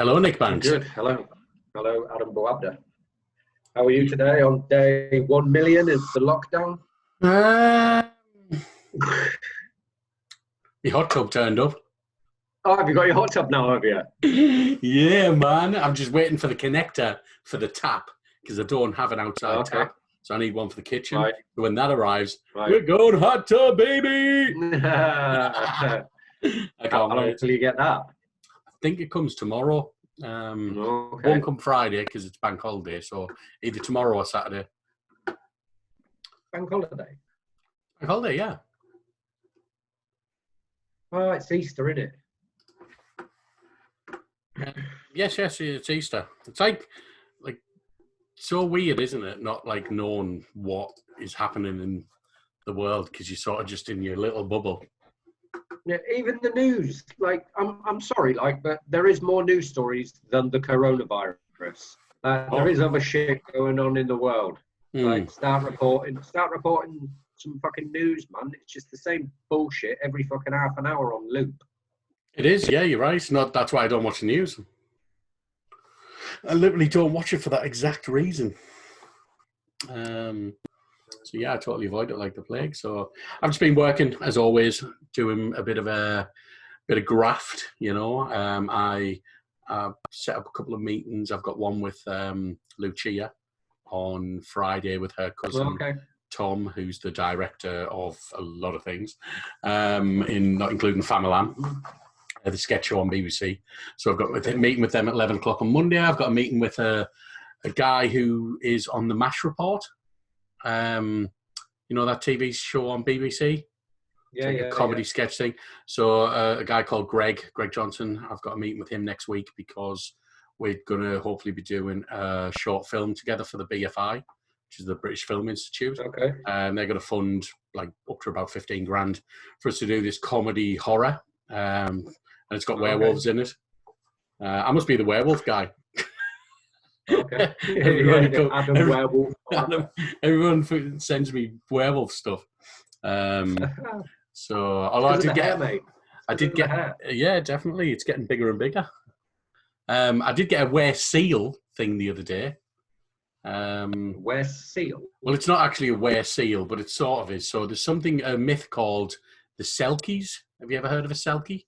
Hello, Nick I'm Banks. good. Hello. Hello, Adam Boabda. How are you today on day 1 million of the lockdown? Uh, your hot tub turned up. Oh, have you got your hot tub now, have you? Yeah, man. I'm just waiting for the connector for the tap because I don't have an outside Okay. tap. So I need one for the kitchen. Right. When that arrives, Right. we're going hot tub, baby. How I can't long wait. till you get that? I think it comes tomorrow. Okay. Won't come Friday because it's bank holiday. So either tomorrow or Saturday. Bank holiday. Bank holiday, yeah. Oh, it's Easter, isn't it? Yes, it's Easter. It's like so weird, isn't it? Not like knowing what is happening in the world because you're sort of just in your little bubble. Yeah, even the news. Like, I'm sorry, but there is more news stories than the coronavirus. There is other shit going on in the world. Like, start reporting some fucking news, man. It's just the same bullshit every fucking half an hour on loop. It is, yeah, you're right. That's why I don't watch the news. I literally don't watch it for that exact reason. So yeah, I totally avoid it like the plague. So I've just been working as always, doing a bit of graft. I set up a couple of meetings. I've got one with Lucia on Friday with her cousin Tom, who's the director of a lot of things, not including Famalam, the sketch show on BBC. So I've got a meeting with them at 11 o'clock on Monday. I've got a meeting with a guy who is on the MASH Report. That TV show on BBC? It's like a comedy sketch thing. So a guy called Greg Johnson, I've got a meeting with him next week because we're going to hopefully be doing a short film together for the BFI, which is the British Film Institute. Okay. And they're going to fund like up to about 15 grand for us to do this comedy horror. And it's got werewolves in it. I must be the werewolf guy. Okay. Everyone sends me werewolf stuff. So although I did get, yeah, definitely, it's getting bigger and bigger. I did get a wear seal thing the other day. Wear seal? Well, it's not actually a wear seal, but it sort of is. So there's a myth called the Selkies. Have you ever heard of a Selkie?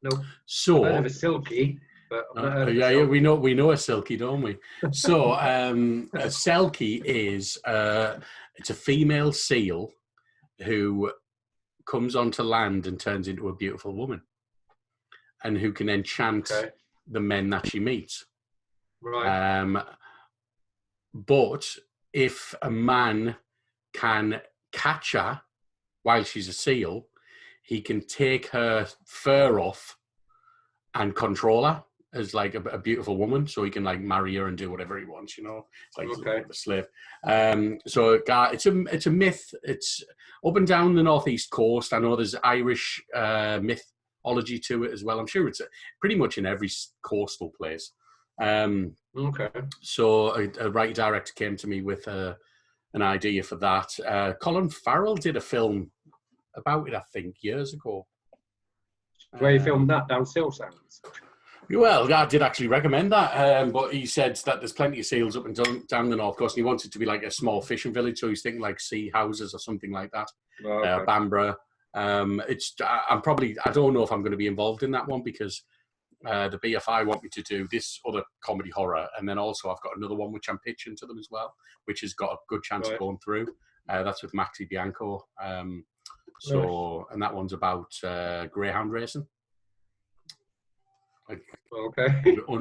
No. So I've heard of a silky. We know a silky, don't we? So a selkie is it's a female seal who comes onto land and turns into a beautiful woman, and who can enchant the men that she meets. Right. But if a man can catch her while she's a seal, he can take her fur off and control her as like a beautiful woman, so he can like marry her and do whatever he wants, It's like a slave. So it's a myth. It's up and down the northeast coast. I know there's Irish mythology to it as well. I'm sure it's pretty much in every coastal place. So a writer director came to me with an idea for that. Colin Farrell did a film about it, I think, years ago. Where you filmed that? Down Seal Sounds? Well, I did actually recommend that, but he said that there's plenty of seals up and down the north coast, and he wanted it to be like a small fishing village, so he's thinking like sea houses or something like that. Bamborough. I don't know if I'm going to be involved in that one because the BFI want me to do this other comedy horror, and then also I've got another one which I'm pitching to them as well, which has got a good chance of going through. That's with Maxi Bianco. And that one's about greyhound racing.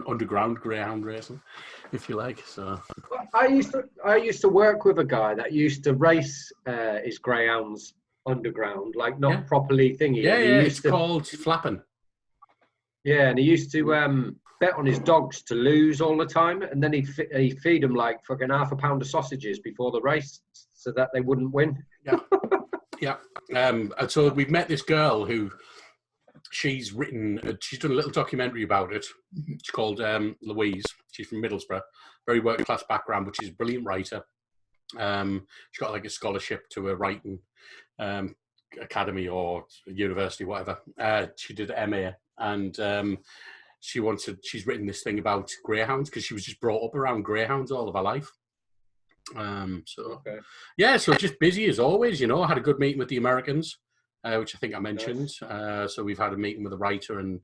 Underground greyhound racing, if you like. So I used to work with a guy that used to race his greyhounds underground, like not properly thingy. It's called flapping. Yeah, and he used to bet on his dogs to lose all the time, and then he'd feed them like fucking half a pound of sausages before the race so that they wouldn't win. Yeah. And so we've met this girl who she's done a little documentary about it. It's called Louise. She's from Middlesbrough, very working class background, but she's a brilliant writer. She got like a scholarship to a writing academy or university, whatever. She did MA, and she's written this thing about greyhounds because she was just brought up around greyhounds all of her life. Okay. Yeah, so just busy as always. You know, I had a good meeting with the Americans, which I think I mentioned. Nice. So we've had a meeting with the writer and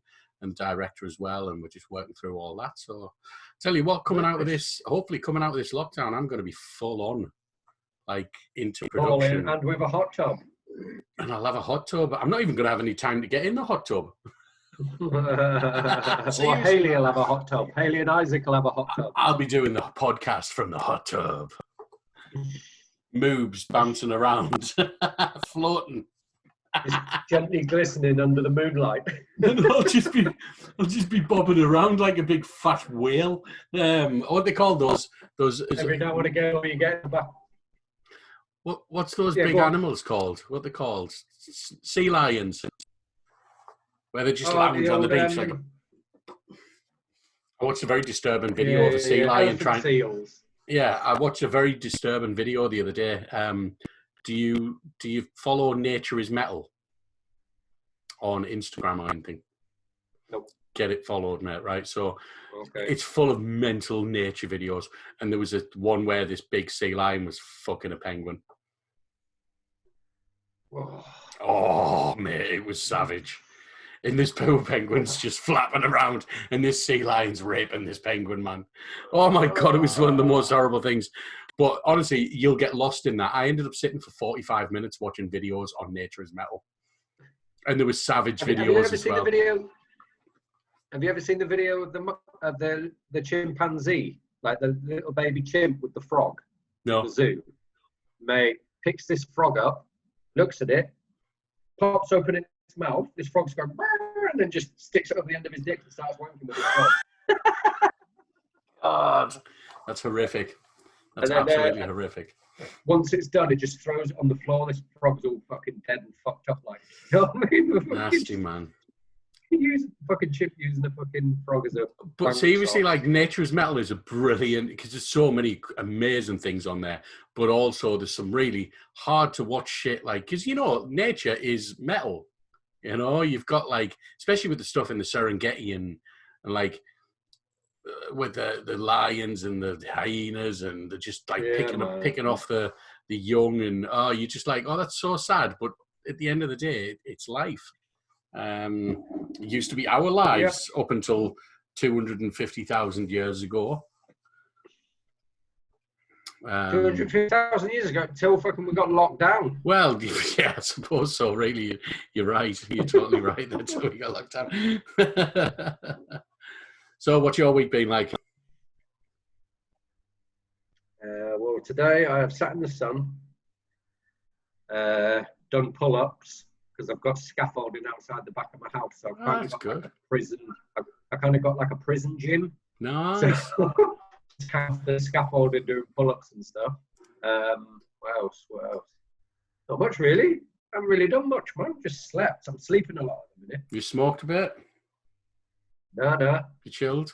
director as well, and we're just working through all that. So tell you what, coming out of this, hopefully coming out of this lockdown, I'm going to be full on, like into production, and with a hot tub. and I'll have a hot tub. I'm not even going to have any time to get in the hot tub. Well, Haley will have a hot tub. Haley and Isaac will have a hot tub. I'll be doing the podcast from the hot tub. Moobs bouncing around, floating. It's gently glistening under the moonlight. And I'll just be bobbing around like a big fat whale. What they call those? Every now and again, you get back. What's those big animals called? What they called? Sea lions. Where they just lounge on the beach. Like I watched a very disturbing video of a sea lion trying. Seals. Yeah, I watched a very disturbing video the other day. Do you follow Nature is Metal on Instagram or anything? Nope. Get it followed, mate. Right, so it's full of mental nature videos, and there was one where this big sea lion was fucking a penguin. Whoa. Oh, mate, it was savage. And this poor penguin's just flapping around, and this sea lion's raping this penguin, man. Oh my God, it was one of the most horrible things. But honestly, you'll get lost in that. I ended up sitting for 45 minutes watching videos on Nature is Metal. And there was savage videos as well. Have you ever seen the video of the chimpanzee? Like the little baby chimp with the frog? No. The zoo. Mate, picks this frog up, looks at it, pops open its mouth, this frog's going, and then just sticks it over the end of his dick and starts wanking with his frog. God, that's horrific. That's absolutely horrific. Once it's done, it just throws it on the floor. This frog's all fucking dead and fucked up, like. You know what I mean? Nasty, man. Use fucking chip using a fucking frog as a. But seriously, like Nature is Metal is a brilliant, because there's so many amazing things on there, but also there's some really hard to watch shit, like, because you know nature is metal. You know, you've got like, especially with the stuff in the Serengeti and like with the lions and the hyenas, and they're just like picking off the young, and you're just like, oh, that's so sad. But at the end of the day, it's life. It used to be our lives up until 250,000 years ago. 250,000 years ago, until fucking we got locked down. Well, yeah, I suppose so. Really, you're right. You're totally right. That's how we got locked down. So, what's your week been like? Well, today I have sat in the sun, done pull-ups because I've got scaffolding outside the back of my house. So I've kind of got good. Like a prison. I kind of got like a prison gym. Nice. So, have the scaffolding doing pull-ups and stuff. What else? Not much really. I haven't really done much, man. Just slept. I'm sleeping a lot at the minute. You smoked a bit? No. You chilled?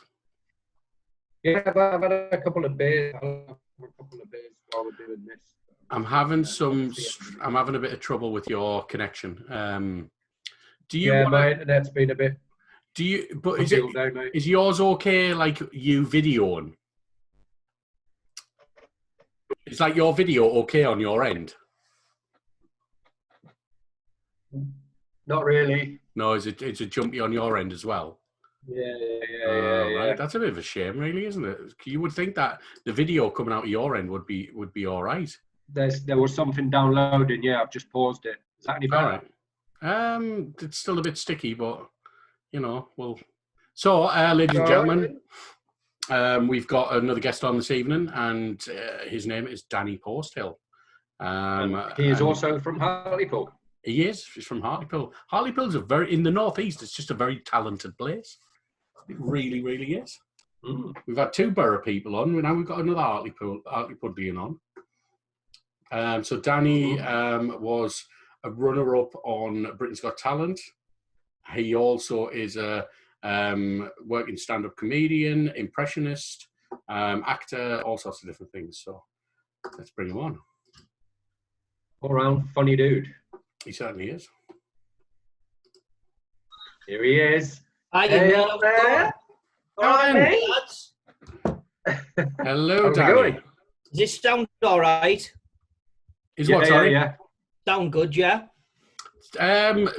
Yeah, but I've had a couple of beers. While we're doing this. I'm having a bit of trouble with your connection. My internet's been a bit. Is yours okay? Like you videoing? Is like your video okay on your end? Not really. No, it's a jumpy on your end as well. Yeah. Right. That's a bit of a shame, really, isn't it? You would think that the video coming out of your end would be all right. There was something downloading. Yeah, I've just paused it. Is that any better? All right. It's still a bit sticky, but you know, well. So, ladies and gentlemen, we've got another guest on this evening, and his name is Danny Posthill. He is also from Hartlepool. He is. He's from Hartlepool. Hartlepool's in the northeast. It's just a very talented place. It really, really is. Mm. We've had two Borough people on. Now we've got another Hartlepoolian on. So Danny was a runner-up on Britain's Got Talent. He also is a working stand-up comedian, impressionist, actor, all sorts of different things. So let's bring him on. All round funny dude. He certainly is. Here he is. Hi there. All right, Dan. mate. Lads, Hello, How's it Danny. going? does this sound all right? Is what, sorry? Yeah. Sound good, yeah?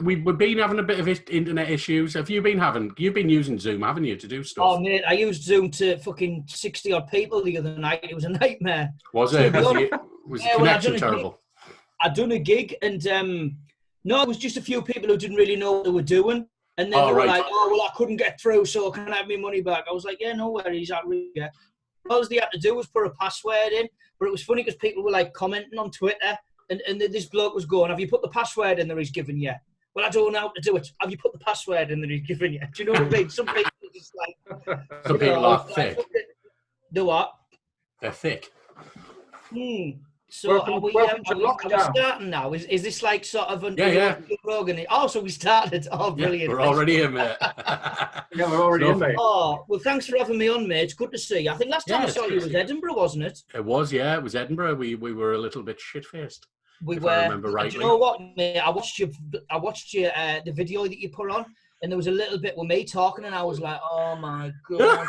We've been having a bit of internet issues. You've been using Zoom, haven't you, to do stuff? Oh, mate, I used Zoom to fucking 60-odd people the other night. It was a nightmare. Was to it? be Was honest- the Yeah, well, I connection done a terrible? I'd done a gig and, no, it was just a few people who didn't really know what they were doing. And then Oh, they were right. like, oh, well, I couldn't get through, so can I have my money back? I was like, yeah, no worries. All they had to do was put a password in. But it was funny because people were like commenting on Twitter and this bloke was going, have you put the password in that he's given you? Well, I don't know how to do it. Have you put the password in that he's given you? Do you know what I mean? Some people are just like... Some people are thick. Do what? They're thick. So Welcome- are we welcome to lockdown. starting now? Is this like sort of a Yeah. Rogan? Oh, so we started. Oh, Yeah, brilliant. we're already in, mate. Yeah, we're already in, mate. Oh, well, thanks for having me on, mate. It's good to see you. I think last time Yeah, I saw it's you good was to see you. Edinburgh, wasn't it? It was Edinburgh. We were a little bit shit-faced. We If were. I remember Do rightly. you know what, mate? I watched your the video that you put on, and there was a little bit with me talking, and I was like, oh my god,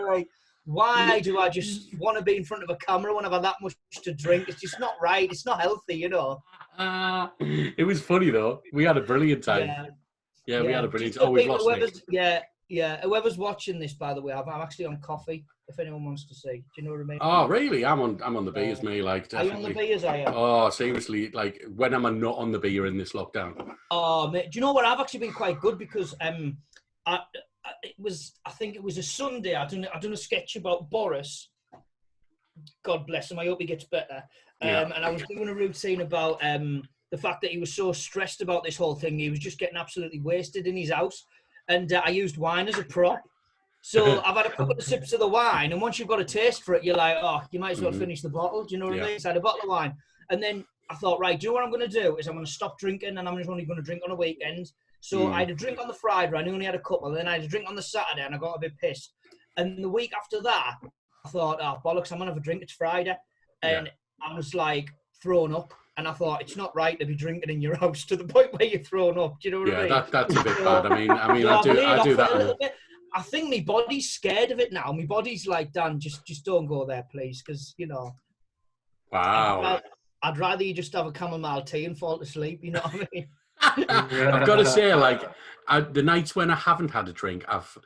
like, why do I just want to be in front of a camera when I've had that much to drink? It's just not right. It's not healthy, you know. It was funny though. We had a brilliant time. Yeah, we had a brilliant. Just for Oh, we've people, lost Nick. Yeah. Whoever's watching this, by the way, I'm actually on coffee. If anyone wants to see, do you know what I mean? Oh, really? I'm on the beers, me. Like, Are you definitely. on the beers? Are you? Oh, seriously, like, when am I not on the beer in this lockdown? Oh, mate, do you know what? I've actually been quite good because I think it was a Sunday. I done a sketch about Boris. God bless him. I hope he gets better. Yeah. And I was doing a routine about the fact that he was so stressed about this whole thing. He was just getting absolutely wasted in his house, and I used wine as a prop. So I've had a couple of sips of the wine, and once you've got a taste for it, you're like, oh, you might as well finish the bottle. Do you know what I mean? So I had a bottle of wine, and then I thought, right, do you know what I'm going to do? Is I'm going to stop drinking, and I'm just only going to drink on a weekend. So I had a drink on the Friday, and I only had a couple. And then I had a drink on the Saturday, and I got a bit pissed. And the week after that, I thought, oh, bollocks, I'm going to have a drink. It's Friday. And I was like thrown up. And I thought, it's not right to be drinking in your house to the point where you're thrown up. Do you know what I mean? Yeah, that's a bit bad. I mean, So I do that. a little bit. I think my body's scared of it now. My body's like, Dan, just don't go there, please. Because, you know. Wow. I'd rather you just have a chamomile tea and fall asleep. You know what I mean? I've got to say, like, the nights when I haven't had a drink, I've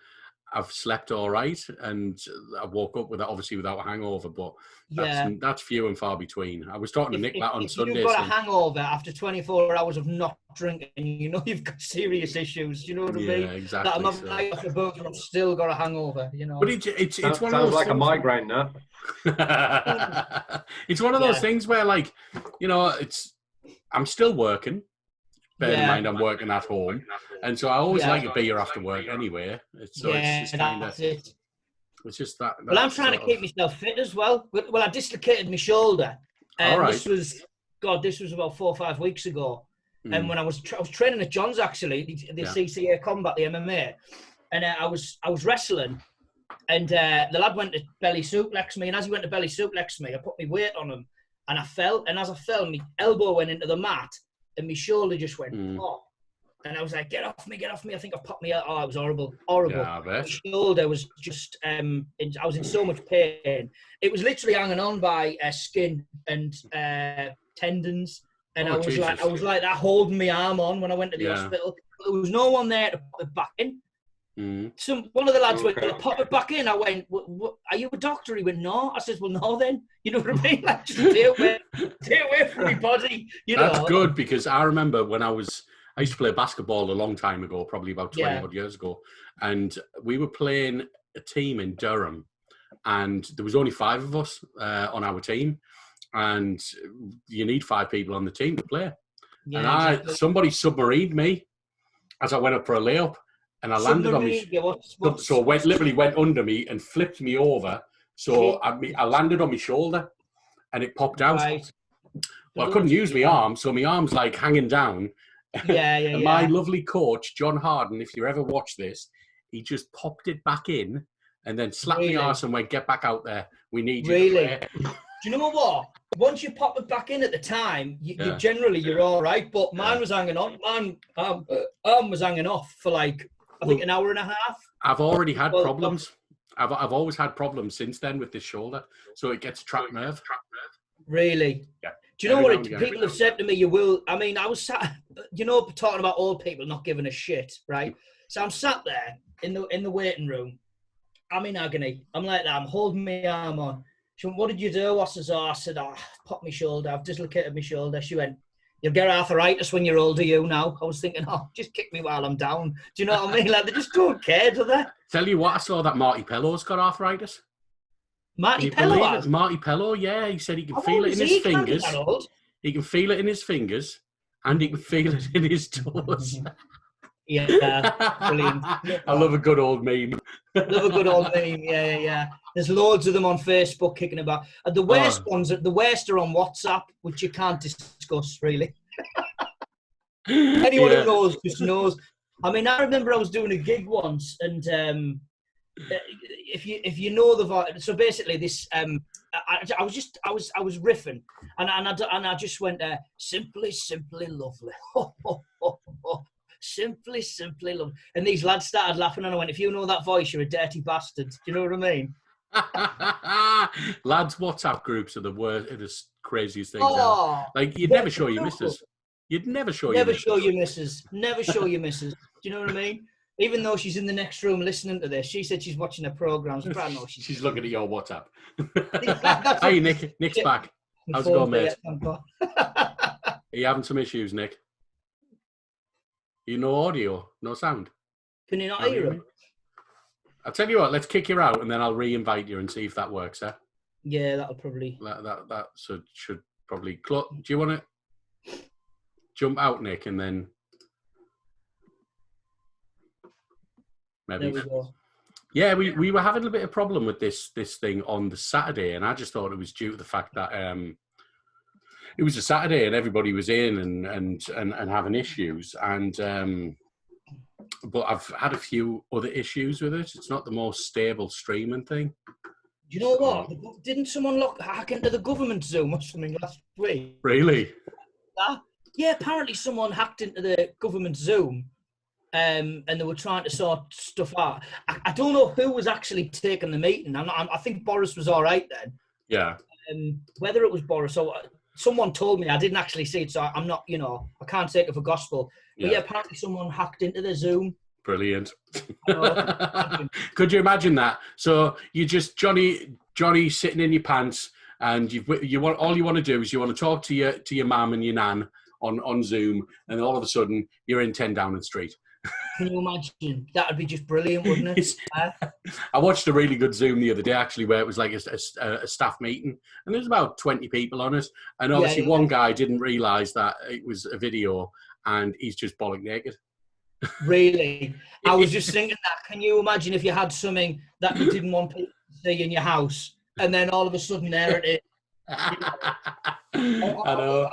slept all right, and I woke up obviously without a hangover. But that's few and far between. I was talking to Nick that on Sunday. If you've got a hangover after 24 hours of not drinking, you know you've got serious issues. You know what I mean? Yeah, exactly. That I'm having night off the boat and I've still got a hangover. You know. But it's one of those sounds like things, a migraine, that. It's one of those things where, like, you know, I'm still working. Bear in mind, I'm working at home, and so I always like a beer after work anyway. It's just kind of. It's just that. Well, I'm trying to keep myself fit as well. Well, I dislocated my shoulder, and this was about 4 or 5 weeks ago. And when I was training at John's, actually, the CCA Combat, the MMA, and I was wrestling, and the lad went to belly suplex me, and as he went to belly suplex me, I put my weight on him, and I fell, and as I fell, my elbow went into the mat, and my shoulder just went pop. And I was like, get off me. I think I popped me out. Oh, it was horrible. Yeah, I bet. My shoulder was just, I was in so much pain. It was literally hanging on by skin and tendons. And I was like that, holding my arm on when I went to the hospital. There was no one there to pop it back in. One of the lads went, pop it back in. I went, what, are you a doctor? He went, no. I said, well, no then. You know what I mean? Like, just stay away from my body. That's good, because I remember when I used to play basketball a long time ago, probably about 20 odd years ago. And we were playing a team in Durham, and there was only 5 of us on our team. And you need 5 people on the team to play. And somebody submarined me as I went up for a layup. And I landed on me, so literally went under me and flipped me over. So I landed on my shoulder, and it popped out. Right. Well, I couldn't use my arm, so my arm's like hanging down. And my lovely coach, John Harden, if you ever watch this, he just popped it back in and then slapped me arse and went, get back out there. We need you to play. Do you know what? Once you pop it back in at the time, you're all right. But mine was hanging on. Mine arm was hanging off for like I think an hour and a half. I've already had problems. I've always had problems since then with this shoulder, so it gets trapped nerve. Really? Yeah. Do you know what people have said to me? You will. I mean, I was sat, talking about old people not giving a shit, right? So I'm sat there in the waiting room. I'm in agony. I'm like that. I'm holding my arm on. She went, "What did you do?" I said, "Popped my shoulder. I've dislocated my shoulder." She went, "You'll get arthritis when you're older, you now." I was thinking, just kick me while I'm down. Do you know what I mean? Like, they just don't care, do they? Tell you what, I saw that Marty Pellow's got arthritis. Marty Pellow has? Marty Pellow, yeah. He said he can feel it in his fingers. He can feel it in his fingers, and he can feel it in his toes. Yeah, brilliant. I love a good old meme. Love a good old meme, yeah. There's loads of them on Facebook kicking about. The worst ones, the worst are on WhatsApp, which you can't discuss, really. Anyone who knows just knows. I mean, I remember I was doing a gig once, and if you know the vibe, so basically this, I was riffing, and I just went there, simply lovely. Simply lovely. And these lads started laughing, and I went, "If you know that voice, you're a dirty bastard." Do you know what I mean? Lads, WhatsApp groups are the worst, the craziest things ever. Like, you'd never show your missus. You'd never show your missus. Never show your missus. Do you know what I mean? Even though she's in the next room listening to this, she said she's watching her programs. But I know she's looking at your WhatsApp. Hey, Nick. Nick's back. How's it going, mate? Are you having some issues, Nick? You no audio, no sound. Can you not hear him? I'll tell you what, let's kick you out and then I'll re-invite you and see if that works, eh? Yeah, that'll probably... That should probably... Do you want to jump out, Nick, and then... Maybe. There we go. Yeah, we were having a bit of problem with this thing on the Saturday, and I just thought it was due to the fact that it was a Saturday and everybody was in and having issues, and but I've had a few other issues with it. It's not the most stable streaming thing. Do you know what? Didn't someone hack into the government Zoom or something last week? Really? Yeah, apparently someone hacked into the government Zoom. And they were trying to sort stuff out. I don't know who was actually taking the meeting. I think Boris was all right then. Yeah. Whether it was Boris or someone told me, I didn't actually see it, so I'm not, I can't take it for gospel. But yeah, apparently someone hacked into the Zoom. Brilliant. Could you imagine that? So you just Johnny sitting in your pants, and you want all you want to do is you want to talk to your mum and your nan on Zoom, and all of a sudden you're in 10 Downing Street. Can you imagine? That would be just brilliant, wouldn't it? I watched a really good Zoom the other day, actually, where it was like a staff meeting, and there's about 20 people on it, and obviously one guy didn't realise that it was a video, and he's just bollock naked. Really? I was just thinking that. Can you imagine if you had something that you didn't want people to see in your house, and then all of a sudden there it is? I know.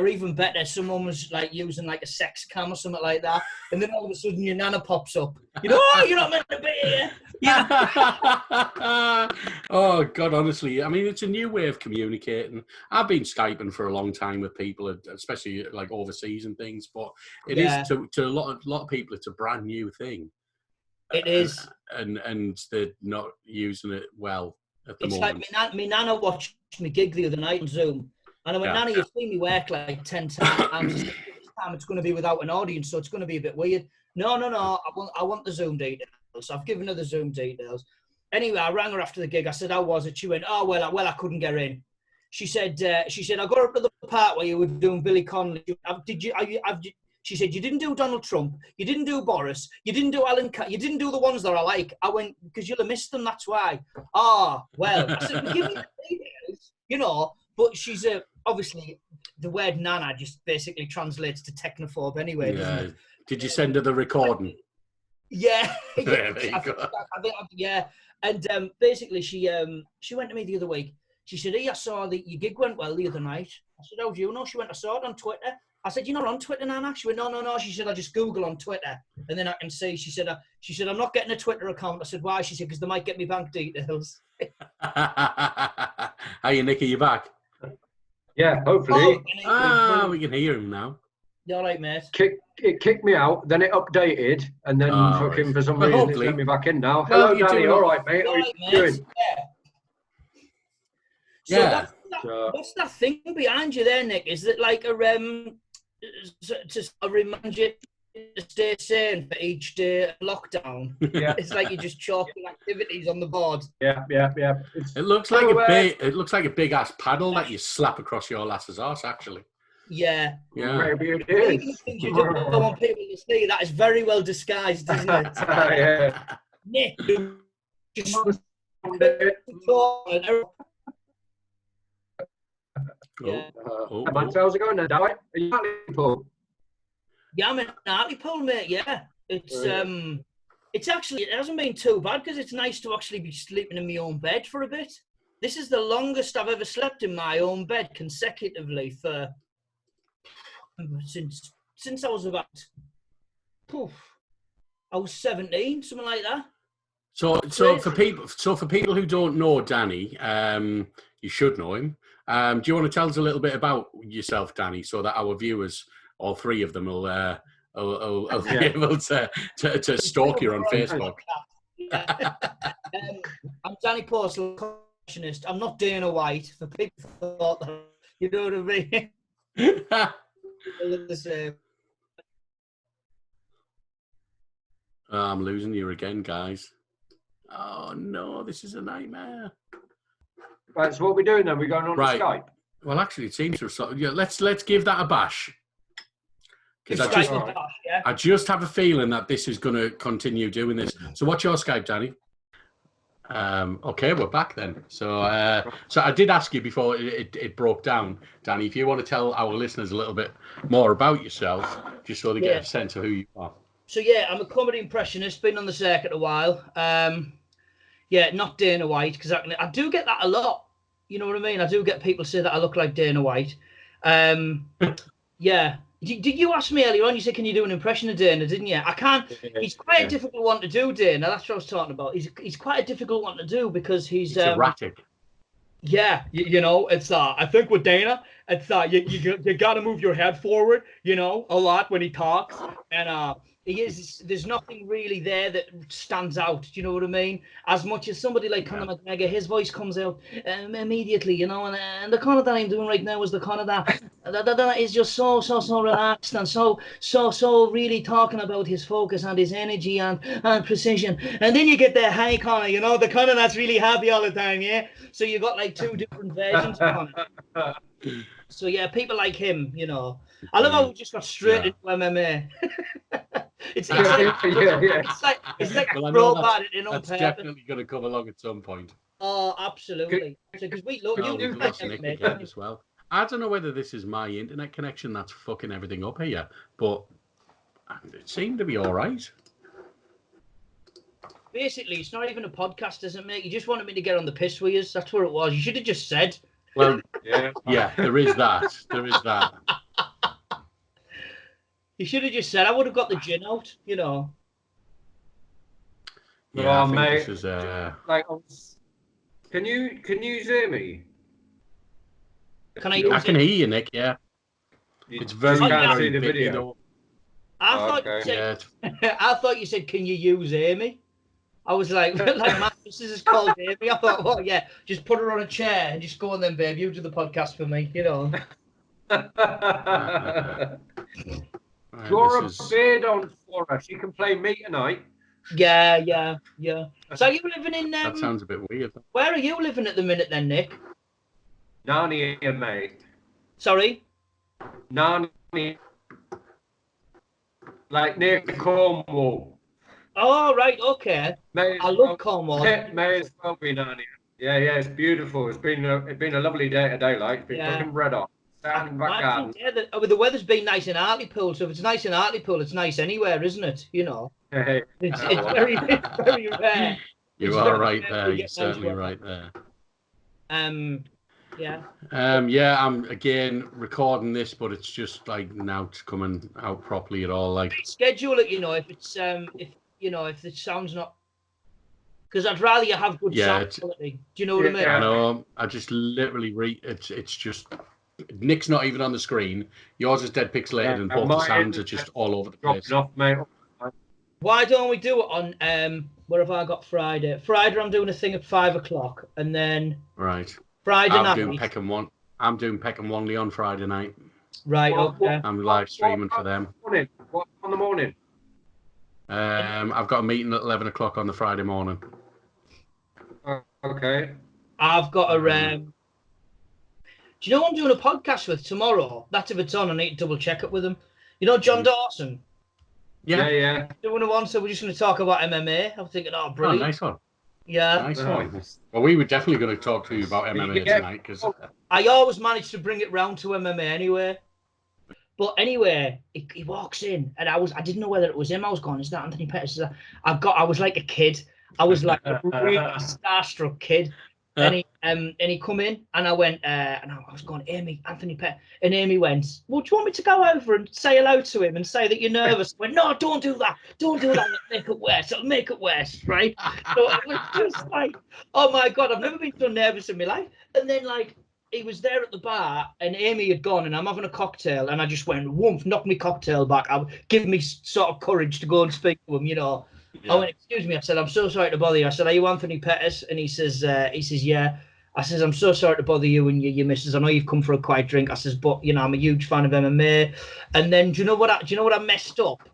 Even better, someone was like using like a sex cam or something like that, and then all of a sudden your nana pops up. You're not meant to be here. Oh God, honestly, I mean, it's a new way of communicating. I've been Skyping for a long time with people, especially like overseas and things, but it is to a lot of people, it's a brand new thing. It is, and they're not using it well. It's moment. Like my nana watched my gig the other night on Zoom, and I went, "Nana, you've seen me work like 10 times. This time it's going to be without an audience, so it's going to be a bit weird." No. I want the Zoom details. So I've given her the Zoom details. Anyway, I rang her after the gig. I said, "How was it?" She went, "Oh well, I couldn't get in." She said, "I got up to the part where you were doing Billy Connolly. She said, you didn't do Donald Trump, you didn't do Boris, you didn't do you didn't do the ones that I like." I went, "Because you'll have missed them, that's why." Well. I said, "Give me the details, But she's obviously, the word nana just basically translates to technophobe anyway, doesn't it? Did you send her the recording? Yeah. There you go. Yeah. And basically, she went to me the other week. She said, "Hey, I saw that your gig went well the other night." I said, "How do you know?" She went, "I saw it on Twitter." I said, "You're not on Twitter, Nana?" She went, No. She said, "I just Google on Twitter, and then I can see." She said, "I'm not getting a Twitter account." I said, "Why?" She said, "Because they might get me bank details." Hey, Nick, are you back? Yeah, hopefully. We can hear him now. You all right, mate? It kicked me out, then it updated, and then fucking right. for some Well, reason hopefully. it's let me back in now. Well, Hello, you're Danny. doing All right, mate. You How all are right, you mate? doing? So Yeah. what's that thing behind you there, Nick? Is it like a just a remind you to stay sane for each day of lockdown? Yeah. It's like you're just chalking activities on the board. Yeah. It looks like it looks like a big ass paddle that you slap across your lass's arse. Actually. Yeah. Yeah. Maybe it Even the is. things you don't want people to see, that is very well disguised, isn't it? Yeah. Nick, just yeah. Matt, how's it going then, Danny? Are you at Liverpool? Yeah, I'm in Hartlepool, mate. Yeah, it's actually, it hasn't been too bad because it's nice to actually be sleeping in my own bed for a bit. This is the longest I've ever slept in my own bed consecutively for since I was about I was 17, something like that. So for people who don't know Danny, you should know him. Do you want to tell us a little bit about yourself, Danny, so that our viewers, all three of them, will be able to stalk you on Facebook? Yeah. I'm Danny Porcelain, completionist. I'm not Dana White. For people who thought that, you know what I mean. I'm losing you again, guys. Oh no, this is a nightmare. Right, so what are we doing then? We're going on to Skype? Well, actually, it seems to have sort of, let's give that a bash. Because I just have a feeling that this is going to continue doing this. So what's your Skype, Danny? Okay, we're back then. So I did ask you before it broke down, Danny, if you want to tell our listeners a little bit more about yourself, just so they get a sense of who you are. So yeah, I'm a comedy impressionist, been on the circuit a while. Not Dana White, because I do get that a lot. You know what I mean? I do get people say that I look like Dana White. Yeah. Did you ask me earlier on? You said, can you do an impression of Dana, didn't you? I can't. He's quite a difficult one to do, Dana. That's what I was talking about. He's quite a difficult one to do because he's erratic. Yeah, you know, it's I think with Dana, it's you got to move your head forward, you know, a lot when he talks, and there's nothing really there that stands out. Do you know what I mean? As much as somebody like Conor McGregor, his voice comes out immediately, you know, and the Conor that I'm doing right now is the Conor that is just so relaxed and so really talking about his focus and his energy and precision. And then you get the high Conor, you know, the Conor that's really happy all the time, yeah. So you got like two different versions of Conor. So yeah, people like him, you know. I love how we just got straight into MMA. It's like a robot in on That's purpose. definitely going to come along at some point. Oh, absolutely. Because we love you lost Nick again as well. I don't know whether this is my internet connection that's fucking everything up here, but it seemed to be all right. Basically, it's not even a podcast, isn't it, mate? You just wanted me to get on the piss with you. That's what it was. You should have just said. Well, yeah, there is that. There is that. You should have just said. I would have got the gin out, you know. Yeah, I think mate. This is like, can you hear me? Can I use I can hear you, Nick. Yeah, it's very. Can't very see the big, video. you know. I thought you said, can you use Amy? I was like my missus is called Amy. I thought, well, yeah, just put her on a chair and just go on then, babe. You do the podcast for me, you know. Draw a beard on for us. You can play me tonight. Yeah. So are you living in? That sounds a bit weird. Where are you living at the minute, then, Nick? Narnia, mate. Sorry. Narnia, like near Cornwall. Oh, right, okay. I love Cornwall. May as well be Narnia. Yeah, it's beautiful. It's been a lovely day today. Like, it's been fucking red hot. Standing back out. The weather's been nice in Hartlepool, so if it's nice in Hartlepool, it's nice anywhere, isn't it? You know. It's very rare. You are right there. You're certainly right there. Yeah. I'm again recording this, but it's just like now it's coming out properly at all. Like schedule it, you know, if it's if the sound's not, because I'd rather you have good sound quality. Do you know what I mean? I know. I just literally it's just Nick's not even on the screen. Yours is dead pixelated, and both the sounds are just all over the place. Off, mate. Why don't we do it on where have I got Friday? Friday I'm doing a thing at 5 o'clock, and then Right. Friday night. I'm doing Peckham Wanley on Friday night. Right. Okay. I'm live streaming for them. What on the morning? I've got a meeting at 11 o'clock on the Friday morning. Okay. I've got a do you know who I'm doing a podcast with tomorrow? That's if it's on. I need to double check it with him. You know John Dawson? Yeah. Doing a one, so we're just going to talk about MMA. I'm thinking, oh, brilliant. Oh, nice one. Yeah. Nice one. Well, we were definitely going to talk to you about MMA tonight, because I always manage to bring it round to MMA anyway. But anyway, he walks in, and I didn't know whether it was him. I was going, is that Anthony Pettis? I was like a kid. I was like a really starstruck kid. And he come in, and I went, and I was going, Amy, Anthony Pettis. And Amy went, well, do you want me to go over and say hello to him and say that you're nervous? I went, no, don't do that. Don't do that. Make it worse. It'll make it worse, right? So I was just like, oh my God, I've never been so nervous in my life. And then like, he was there at the bar, and Amy had gone, and I'm having a cocktail, and I just went, whoomph, knocked my cocktail back. Give me sort of courage to go and speak to him, you know. Yeah. I went, excuse me. I said, I'm so sorry to bother you. I said, are you Anthony Pettis? And he says, yeah. I says, I'm so sorry to bother you and your missus. I know you've come for a quiet drink. I says, but you know, I'm a huge fan of MMA. And then, do you know what I messed up?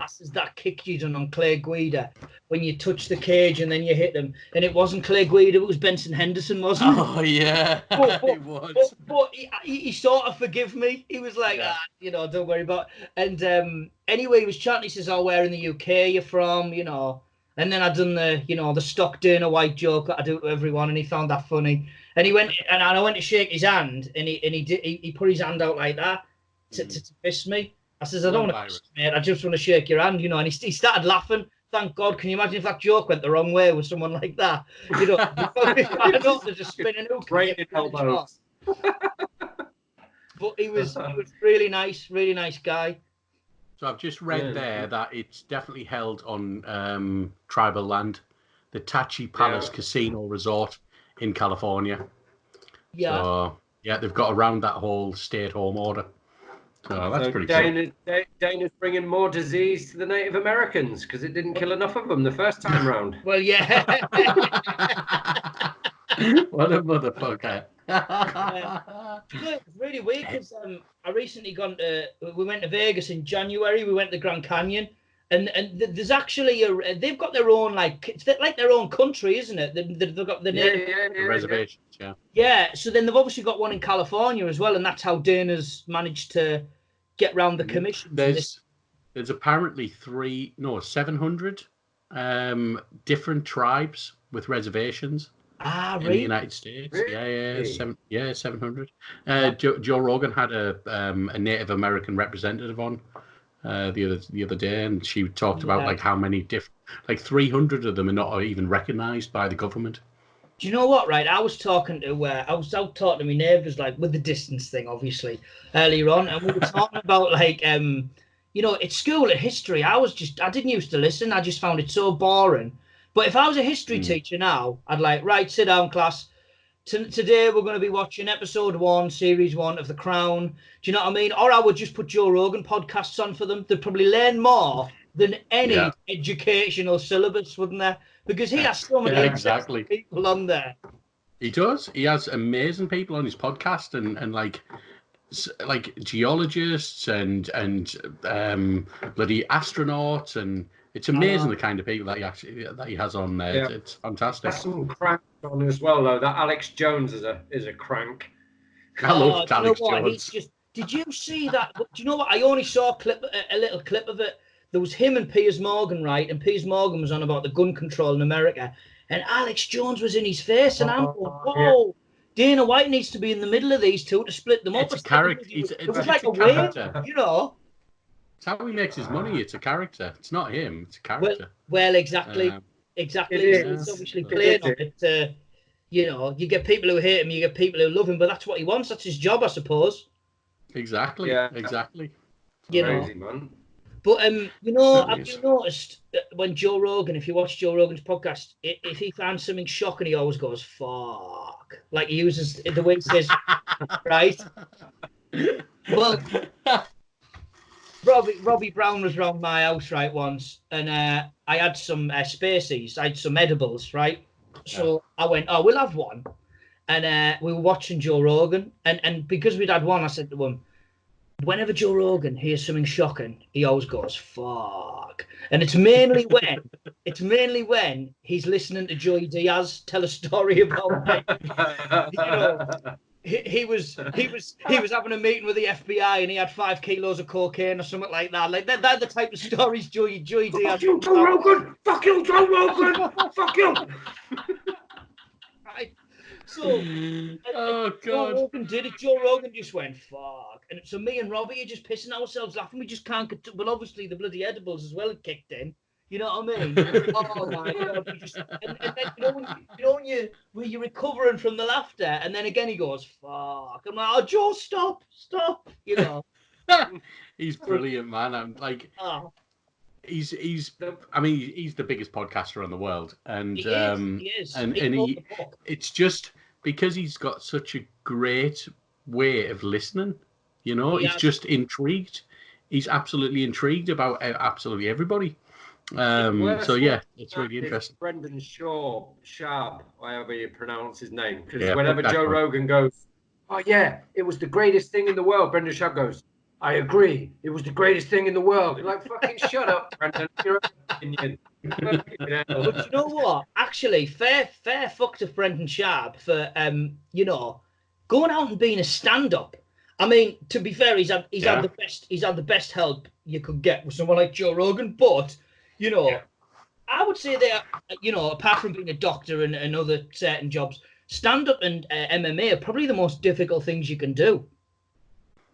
I says, that kick you done on Clay Guida when you touch the cage and then you hit them, and it wasn't Clay Guida, it was Benson Henderson, wasn't it? Oh yeah, it was. But he sort of forgive me. He was like, you know, don't worry about it. And anyway, he was chatting. He says, oh, where in the UK you're from, you know. And then I done the, you know, the stock Dana White joke that I do to everyone, and he found that funny. And he went, and I went to shake his hand, and he put his hand out like that to fist me. I says, I don't want to, mate. I just want to shake your hand, you know. And he started laughing. Thank God. Can you imagine if that joke went the wrong way with someone like that? You know, I know there's a spinning hook. Right elbows. But he was really nice guy. So I've just read there that it's definitely held on tribal land, the Tachi Palace Casino Resort in California. Yeah. So, they've got around that whole stay-at-home order. So that's pretty cool. Dana's bringing more disease to the Native Americans because it didn't kill enough of them the first time round. Well, yeah. What a motherfucker. It's really weird because I recently we went to Vegas in January. We went to Grand Canyon, and there's actually they've got their own, like, it's like their own country, isn't it? They've got the reservations. Yeah. So then they've obviously got one in California as well, and that's how Dana's managed to get round the commission. There's apparently 700 different tribes with reservations. In the United States. Really? 700. Joe Rogan had a Native American representative on the other day, and she talked about like how many like 300 of them are not even recognized by the government. Do you know what, right? I was talking to my neighbours, like, with the distance thing, obviously, earlier on, and we were talking about, like, you know, at school, at history, I didn't used to listen. I just found it so boring. But if I was a history teacher now, I'd like, right, sit down, class. Today we're going to be watching episode 1, series 1 of The Crown. Do you know what I mean? Or I would just put Joe Rogan podcasts on for them. They'd probably learn more than any educational syllabus, wouldn't they? Because he has so many people on there. He does. He has amazing people on his podcast, and like geologists and bloody astronauts, and it's amazing the kind of people that he has on there. Yeah. It's fantastic. That's some crank on as well, though. That Alex Jones is a crank. I love Alex Jones. Did you see that? Do you know what? I only saw a little clip of it. There was him and Piers Morgan, right? And Piers Morgan was on about the gun control in America, and Alex Jones was in his face, and I'm going, whoa. Dana White needs to be in the middle of these two to split them up. It's a character. It was like a character, you know. It's how he makes his money. It's a character. It's not him. It's a character. Well, exactly. It's obviously playing on it. You know, you get people who hate him, you get people who love him, but that's what he wants. That's his job, I suppose. Exactly. Yeah. Exactly. You know. Man. But you know, have you noticed that when Joe Rogan, if you watch Joe Rogan's podcast, if he finds something shocking, he always goes "fuck." Like he uses the way he says, right? Well, Robbie Brown was round my house, right, once, and I had some Spaceys. I had some edibles, right? So I went, oh, we'll have one. And we were watching Joe Rogan. And because we'd had one, I said to him, whenever Joe Rogan hears something shocking, he always goes, fuck. And it's mainly when he's listening to Joey Diaz tell a story about, like, you know, he was having a meeting with the FBI and he had 5 kilos of cocaine or something like that. Like they're the type of stories Joey Diaz. Fuck you, Joe Rogan! Fuck you, Joe Rogan! Fuck you! Right. So, Oh Joe God! Rogan did it. Joe Rogan just went fuck, and so me and Robbie are just pissing ourselves laughing. We just can't get. Well, obviously the bloody edibles as well kicked in. You know what I mean? Oh my God! We just, and then when you're recovering from the laughter, and then again he goes fuck. I'm like, oh Joe, stop! You know. He's brilliant, man. I'm like, he's I mean, he's the biggest podcaster in the world, and he is. and it's just because he's got such a great way of listening. You know, he's just intrigued. He's absolutely intrigued about absolutely everybody. So yeah, it's really interesting. Brendan Sharp, however you pronounce his name, because whenever Joe Rogan goes, oh yeah, it was the greatest thing in the world, Brendan Sharp goes, I agree, it was the greatest thing in the world. You're like, fucking shut up, Brendan. Your opinion. But you know what? Actually, fair fuck to Brendan Sharp for you know, going out and being a stand-up. I mean, to be fair, he's had the best help you could get with someone like Joe Rogan, but you know, I would say that, you know, apart from being a doctor and other certain jobs, stand-up and MMA are probably the most difficult things you can do.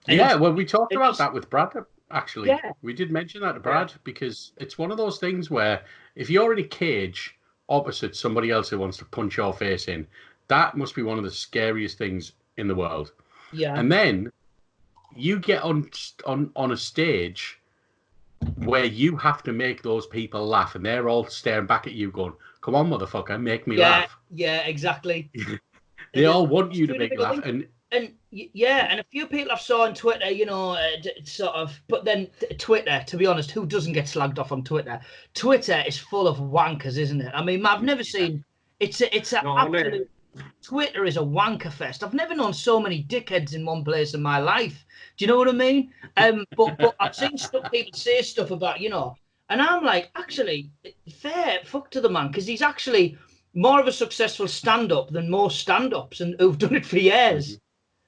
And well, we talked about that with Brad, actually. Yeah. We did mention that to Brad because it's one of those things where if you're in a cage opposite somebody else who wants to punch your face in, that must be one of the scariest things in the world. Yeah. And then you get on a stage where you have to make those people laugh, and they're all staring back at you going, come on, motherfucker, make me laugh. Yeah, exactly. They all want you to make laugh. And a few people I've saw on Twitter, you know, sort of, but then Twitter, to be honest, who doesn't get slagged off on Twitter? Twitter is full of wankers, isn't it? I mean, I've never seen, it's an absolute, Twitter is a wanker fest. I've never known so many dickheads in one place in my life. Do you know what I mean? But I've seen people say stuff about, you know, and I'm like, actually, fair fuck to the man, because he's actually more of a successful stand-up than most stand-ups and who've done it for years. Mm-hmm.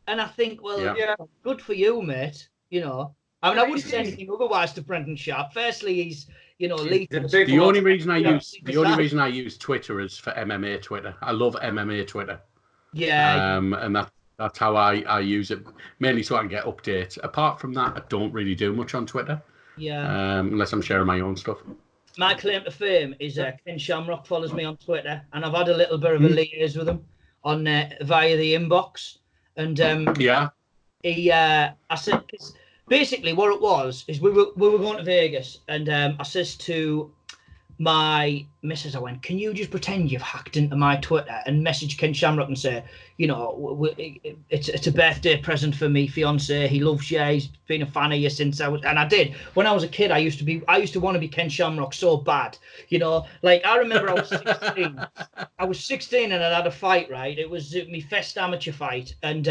And I think, well, good for you, mate. You know, I mean, I wouldn't say anything otherwise to Brendan Sharp. Firstly, he's, you know, the only reason I use Twitter is for MMA Twitter. I love MMA Twitter. Yeah. And that's how I use it, mainly so I can get updates. Apart from that, I don't really do much on Twitter. Yeah. Unless I'm sharing my own stuff. My claim to fame is Ken Shamrock follows me on Twitter, and I've had a little bit of a liaise with him on via the inbox. And I said, basically what it was is we were going to Vegas, and I says to my missus, I went, can you just pretend you've hacked into my Twitter and message Ken Shamrock and say, you know, it's a birthday present for me fiance. He loves you. He's been a fan of you since I was, and I did. When I was a kid, I used to want to be Ken Shamrock so bad, you know. Like I remember, I was 16. I was 16 and I had a fight. Right, it was my first amateur fight, and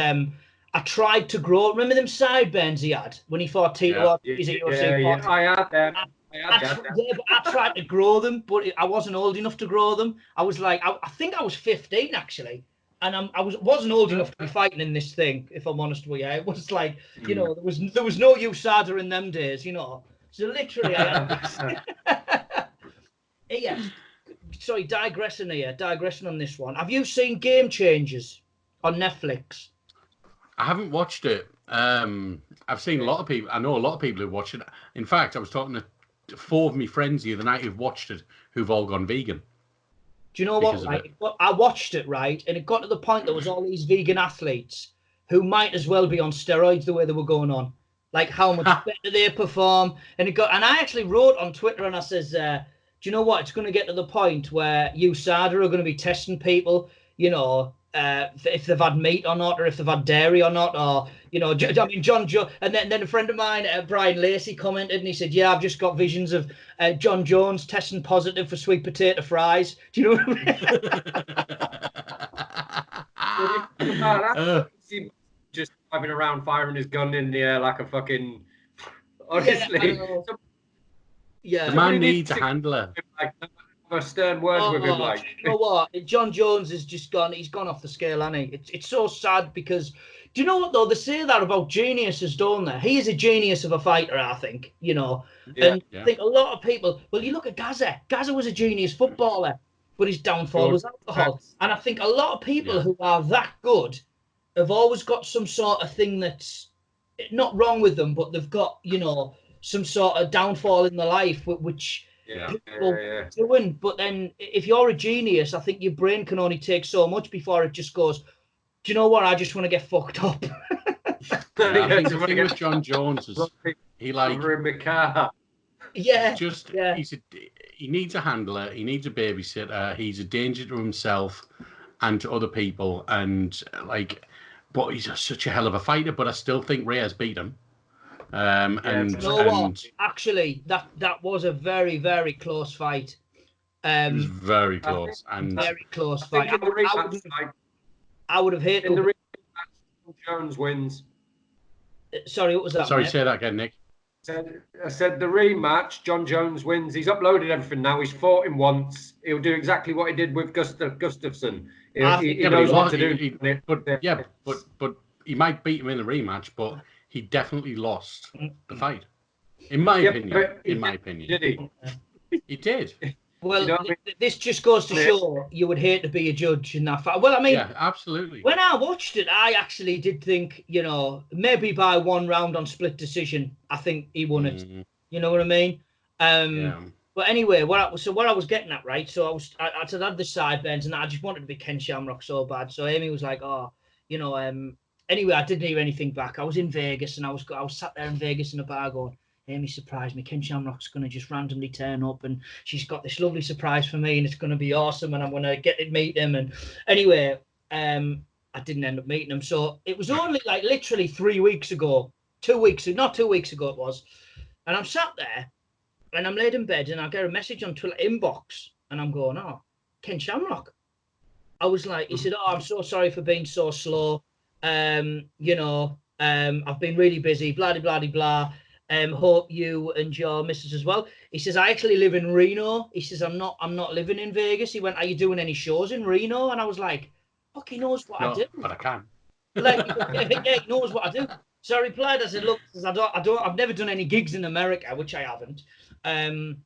I tried to grow. Remember them sideburns he had when he fought Tito? Yeah, I had them. But I tried to grow them, but I wasn't old enough to grow them. I was like, I think I was 15 actually, and I wasn't old enough to be fighting in this thing. If I'm honest with you, it was like, you know, there was no USADA in them days, you know. So literally, I had yeah. Sorry, digressing on this one. Have you seen Game Changers on Netflix? I haven't watched it. I've seen a lot of people. I know a lot of people who watched it. In fact, I was talking to 4 of my friends the other night who've watched it, who've all gone vegan. Do you know what? Right? I watched it, right, and it got to the point there was all these vegan athletes who might as well be on steroids the way they were going on. Like how much better they perform, and I actually wrote on Twitter and I says, do you know what? It's going to get to the point where USADA are going to be testing people, you know, if they've had meat or not, or if they've had dairy or not, or I mean, John Jones. And then a friend of mine, Brian Lacey, commented and he said, "Yeah, I've just got visions of John Jones testing positive for sweet potato fries." Do you know what I mean? Just driving around firing his gun in the air like a fucking. Honestly, yeah. The man needs a handler. Like, a stern word with him, like. You know what? John Jones has just gone. He's gone off the scale, hasn't he? It's so sad because. Do you know what though? They say that about geniuses, don't they? He is a genius of a fighter, I think. I think a lot of people. Well, you look at Gaza. Gaza was a genius footballer, but his downfall was alcohol. And I think a lot of people who are that good have always got some sort of thing that's not wrong with them, but they've got some sort of downfall in their life, which people doing. But then, if you're a genius, I think your brain can only take so much before it just goes. Do you know what? I just want to get fucked up. I think the thing with John Jones is he he needs a handler, he needs a babysitter, he's a danger to himself and to other people, and but he's such a hell of a fighter. But I still think Reyes beat him. Actually, that was a very, very close fight. It was very close very close fight. I would have hated in the rematch. Jones wins. Sorry, what was that? Sorry, mate? Say that again, Nick. I said the rematch. John Jones wins. He's uploaded everything now. He's fought him once. He'll do exactly what he did with Gustafsson. He knows what to do. But he might beat him in the rematch, but he definitely lost the fight. In my opinion. Did he? He did. Well, this just goes to show you would hate to be a judge in that fight. Well, I mean, yeah, absolutely. When I watched it, I actually did think, maybe by one round on split decision, I think he won it. You know what I mean? But anyway, what I was getting at, right? So I had the sideburns, and I just wanted to be Ken Shamrock so bad. So Amy was like, anyway, I didn't hear anything back. I was in Vegas, and I was sat there in Vegas in a bar going, Amy surprised me. Ken Shamrock's going to just randomly turn up, and she's got this lovely surprise for me, and it's going to be awesome, and I'm going to get to meet him. And anyway, I didn't end up meeting him. So it was only literally 3 weeks ago, 2 weeks, not 2 weeks ago it was. And I'm sat there, and I'm laid in bed, and I get a message on Twitter inbox, and I'm going, oh, Ken Shamrock. I was like, he said, oh, I'm so sorry for being so slow. I've been really busy, blah, blah, blah, blah. Hope you and your missus as well. He says, I actually live in Reno. He says, I'm not living in Vegas. He went, are you doing any shows in Reno? And I was like, fuck, he knows what I do. But I can. He knows what I do. So I replied, I said, look, I've never done any gigs in America, which I haven't. Thanks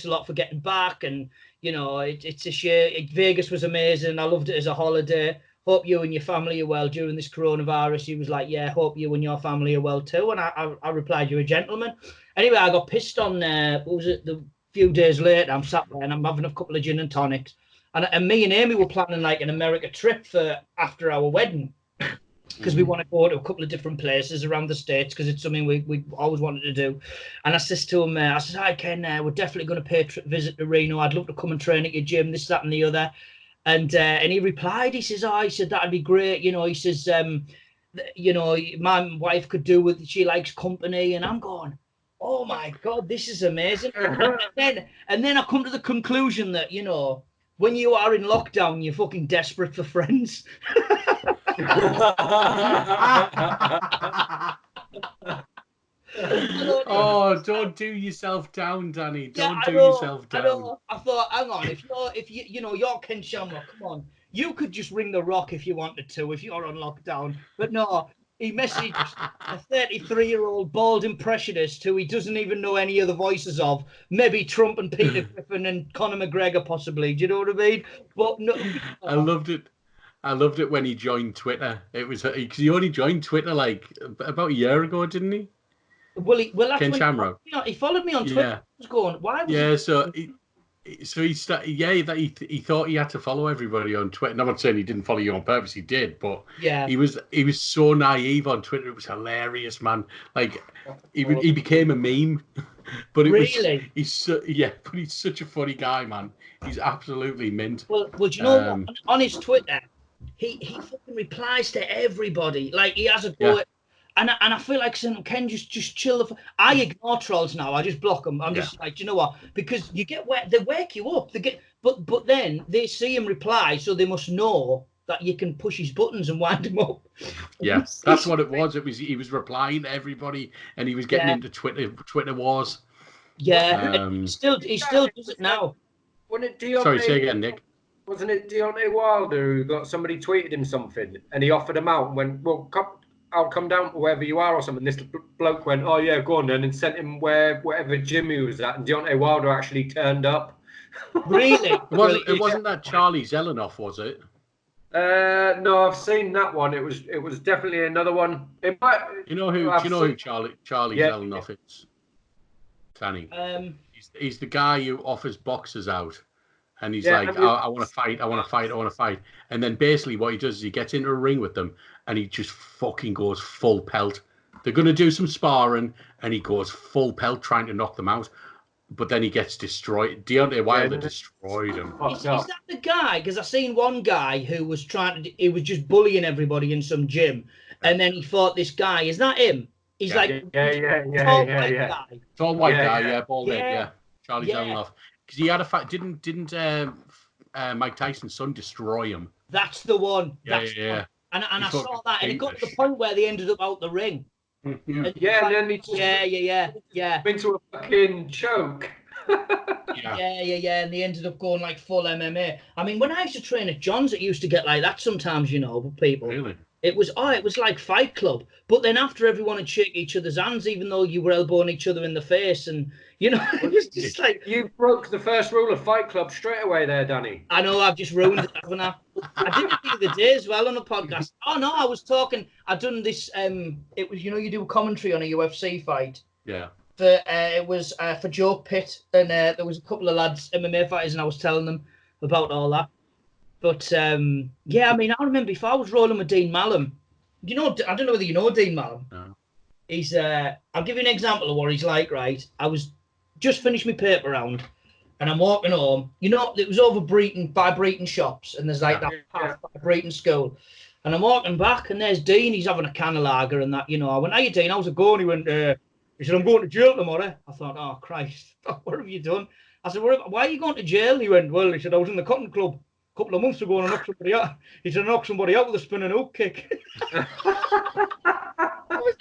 a lot for getting back. And, it's a shame. Vegas was amazing. I loved it as a holiday. Hope you and your family are well during this coronavirus. He was like, yeah, hope you and your family are well too. And I replied, you're a gentleman. Anyway, I got pissed on the few days later, I'm sat there and I'm having a couple of gin and tonics. And me and Amy were planning an America trip for after our wedding. Because we want to go to a couple of different places around the States, because it's something we always wanted to do. And I says to him, hi, Ken, we're definitely going to pay a visit to Reno. I'd love to come and train at your gym, this, that, and the other. And he replied, he says, that'd be great. He says, my wife could do with, she likes company. And I'm going, oh my God, this is amazing. and then I come to the conclusion that, when you are in lockdown, you're fucking desperate for friends. Oh, don't do yourself down, Danny. Don't do yourself down. I thought, hang on, if you're Ken Shamrock, come on. You could just ring the Rock if you wanted to, if you're on lockdown. But no, he messaged a 33-year-old bald impressionist who he doesn't even know any of the voices of. Maybe Trump and Peter Griffin and Conor McGregor, possibly. Do you know what I mean? But no. I loved it. I loved it when he joined Twitter. It was because he only joined Twitter about a year ago, didn't he? Well, that's Ken Shamrock. He followed me on Twitter. Yeah. I was going, why? He thought he had to follow everybody on Twitter. And I'm not saying he didn't follow you on purpose. He did, but he was so naive on Twitter. It was hilarious, man. He became a meme. But it Really? but he's such a funny guy, man. He's absolutely mint. Well, do you know what? On his Twitter, he fucking replies to everybody. Like he has a go Yeah. at, and I feel like Ken just chill. I ignore trolls now. I just block them. I'm just like, do you know what? Because you get they wake you up. They get, but then they see him reply, so they must know that you can push his buttons and wind him up. Yeah, that's what it was. He was replying to everybody, and he was getting into Twitter wars. Yeah, he still does it now. Wasn't it Deontay, Sorry, say again, Nick. Wasn't it Deontay Wilder who got somebody tweeted him something, and he offered him out and went, "Well, I'll come down to wherever you are," or something. This bloke went, "Oh yeah, go on then," and sent him whatever gym he was at, and Deontay Wilder actually turned up. Really? It wasn't that Charlie Zelenoff, was it? No, I've seen that one. It was definitely another one. It might. Do you know who Charlie Zelenoff is? Tanny. He's the guy who offers boxers out, and he's like, I want to fight. And then basically what he does is he gets into a ring with them, and he just fucking goes full pelt. They're going to do some sparring, and he goes full pelt trying to knock them out. But then he gets destroyed. Deontay Wilder destroyed him. Is that the guy? Because I seen one guy who was he was just bullying everybody in some gym, and then he fought this guy. Is that him? He's Tall white guy, bald head, Charlie Zelenoff. Because he had a fight. Didn't Mike Tyson's son destroy him? That's the one. Yeah. And I saw that, and it got to the point where they ended up out the ring. And then he just into a fucking choke. And they ended up going like full MMA. I mean, when I used to train at John's, it used to get like that sometimes, with people. Really? It was like Fight Club. But then after everyone would shake each other's hands, even though you were elbowing each other in the face, and it was just like you broke the first rule of Fight Club straight away there, Danny. I know, I've just ruined it, haven't I? I did it the other day as well on a podcast. Oh no, I was talking. I'd done this. It was you do a commentary on a UFC fight. Yeah. It was for Joe Pitt, and there was a couple of lads, MMA fighters, and I was telling them about all that. But I mean, I remember if I was rolling with Dean Mallum, I don't know whether you know Dean Mallum. No. He's I'll give you an example of what he's like, right? I was just finished my paper round, and I'm walking home. It was over by Breton shops, and there's like that path by Breton School. And I'm walking back, and there's Dean. He's having a can of lager and that. I went, "Hey, Dean, how's it going?" He went, he said, "I'm going to jail tomorrow." I thought, "Oh, Christ, what have you done?" I said, "Why are you going to jail?" He went, "Well," he said, "I was in the Cotton Club a couple of months ago and I knocked somebody out." He said, "I knocked somebody out with a spinning hook kick."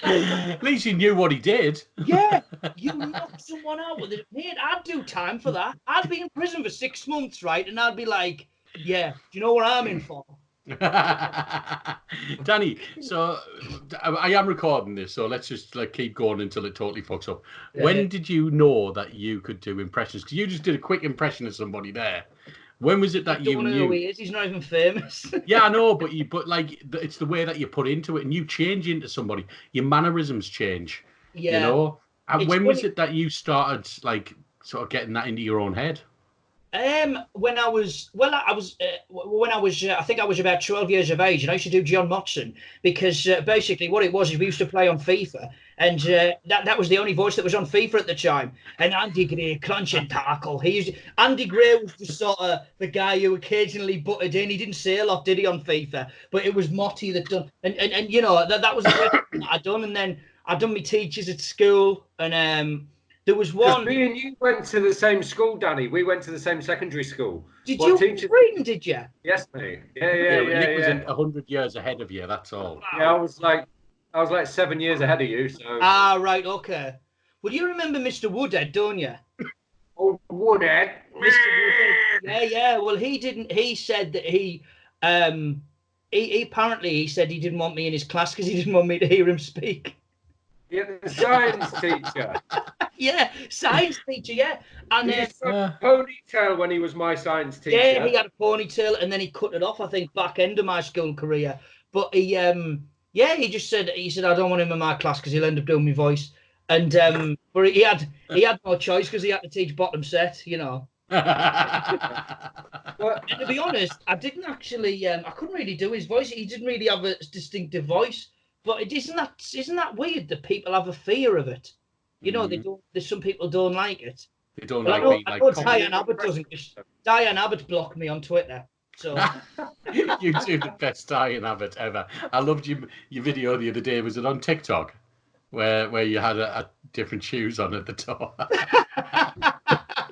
At least he knew what he did. Yeah, you knocked someone out with it. Mate, I'd do time for that. I'd be in prison for 6 months, right? And I'd be like, "Yeah, do you know what I'm in for?" Danny, so I am recording this, so let's just keep going until it totally fucks up. When did you know that you could do impressions? Because you just did a quick impression of somebody there. When was it that you knew? Who he is. He's not even famous. Yeah, I know, but it's the way that you put into it, and you change into somebody. Your mannerisms change. Yeah. And when was it that you started sort of getting that into your own head? When I was I think I was about 12 years of age, and I used to do John Motson because basically what it was is we used to play on FIFA, and that was the only voice that was on FIFA at the time. And Andy Gray, crunch and tackle. Andy Gray was just sort of the guy who occasionally butted in. He didn't say a lot, did he, on FIFA? But it was Motti that done, and that was the thing that I'd done, and then I'd done my teachers at school, and there was one. Me and you went to the same school, Danny. We went to the same secondary school. Did you? Breton, did you? Yes, mate. Nick was 100 years ahead of you. That's all. Yeah, I was like 7 years ahead of you. So. Ah, right, okay. Well, you remember Mr. Woodhead, don't you? Oh, Woodhead. Mr. Woodhead. Yeah. Well, he didn't. He said that he apparently he said he didn't want me in his class because he didn't want me to hear him speak. Yeah, the science teacher. Yeah, science teacher, yeah. And he had a ponytail when he was my science teacher. Yeah, he had a ponytail, and then he cut it off, I think, back end of my school career. But he just said, I don't want him in my class because he'll end up doing my voice. And but he had no choice because he had to teach bottom set, But, and to be honest, I didn't actually, I couldn't really do his voice. He didn't really have a distinctive voice. But isn't that weird that people have a fear of it? You know, they don't. There's some people don't like it. They don't Well, like I being know, like. I know Diane Abbott doesn't. Diane Abbott blocked me on Twitter. So You do the best Diane Abbott ever. I loved your video the other day. Was it on TikTok? Where you had a different shoes on at the top.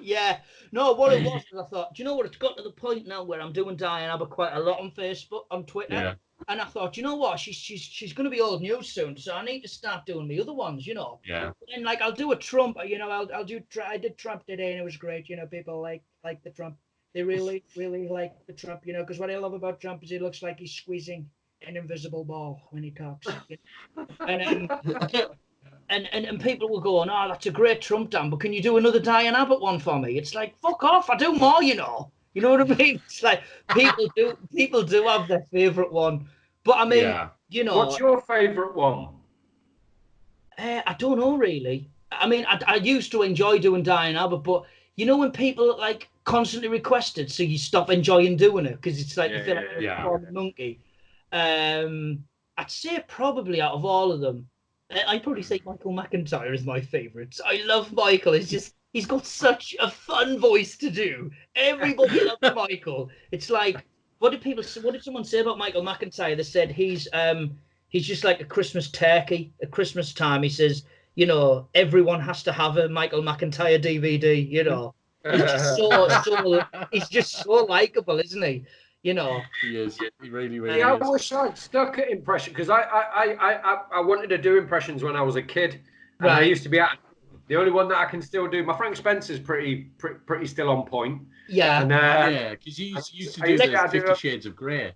yeah, no, what it was is I thought, do you know what? It's got to the point now where I'm doing Diane Abbott quite a lot on Facebook, on Twitter, Yeah. and I thought, you know what? She's going to be old news soon, so I need to start doing the other ones, you know. Yeah. And like I'll do a Trump, you know, I'll do. I did Trump today, and it was great. You know, people like the Trump. They really like the Trump, you know, because what I love about Trump is he looks like he's squeezing an invisible ball when he talks. You know? And people will go, oh, that's a great Trump, Dan, but can you do another Diane Abbott one for me? It's like, fuck off, I do more, you know. You know what I mean? It's like people do have their favourite one. But I mean, you know. What's your favourite one? I don't know, really. I mean, I used to enjoy doing Diane Abbott, but you know when people like constantly requested, so you stop enjoying doing it because it's like you feel like you're a monkey. I'd say probably out of all of them, I'd probably say Michael McIntyre is my favourite. I love Michael. It's just he's got such a fun voice to do. Everybody loves Michael. It's like what did someone say about Michael McIntyre? They said he's just like a Christmas turkey. At Christmas time, he says, you know, everyone has to have a Michael McIntyre DVD. You know, he's just so likable, isn't he? You know, he is. He really is. I wish I'd stuck at impression because I wanted to do impressions when I was a kid, and I used to be at the only one that I can still do. My Frank Spencer's pretty still on point. Yeah, and because you used to do the 50 Shades of Grey.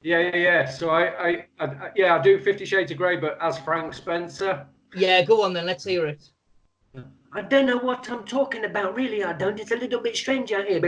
Yeah. So I do 50 Shades of Grey, but as Frank Spencer. Yeah, go on then. Let's hear it. I don't know what I'm talking about, really. I don't. It's a little bit strange out here.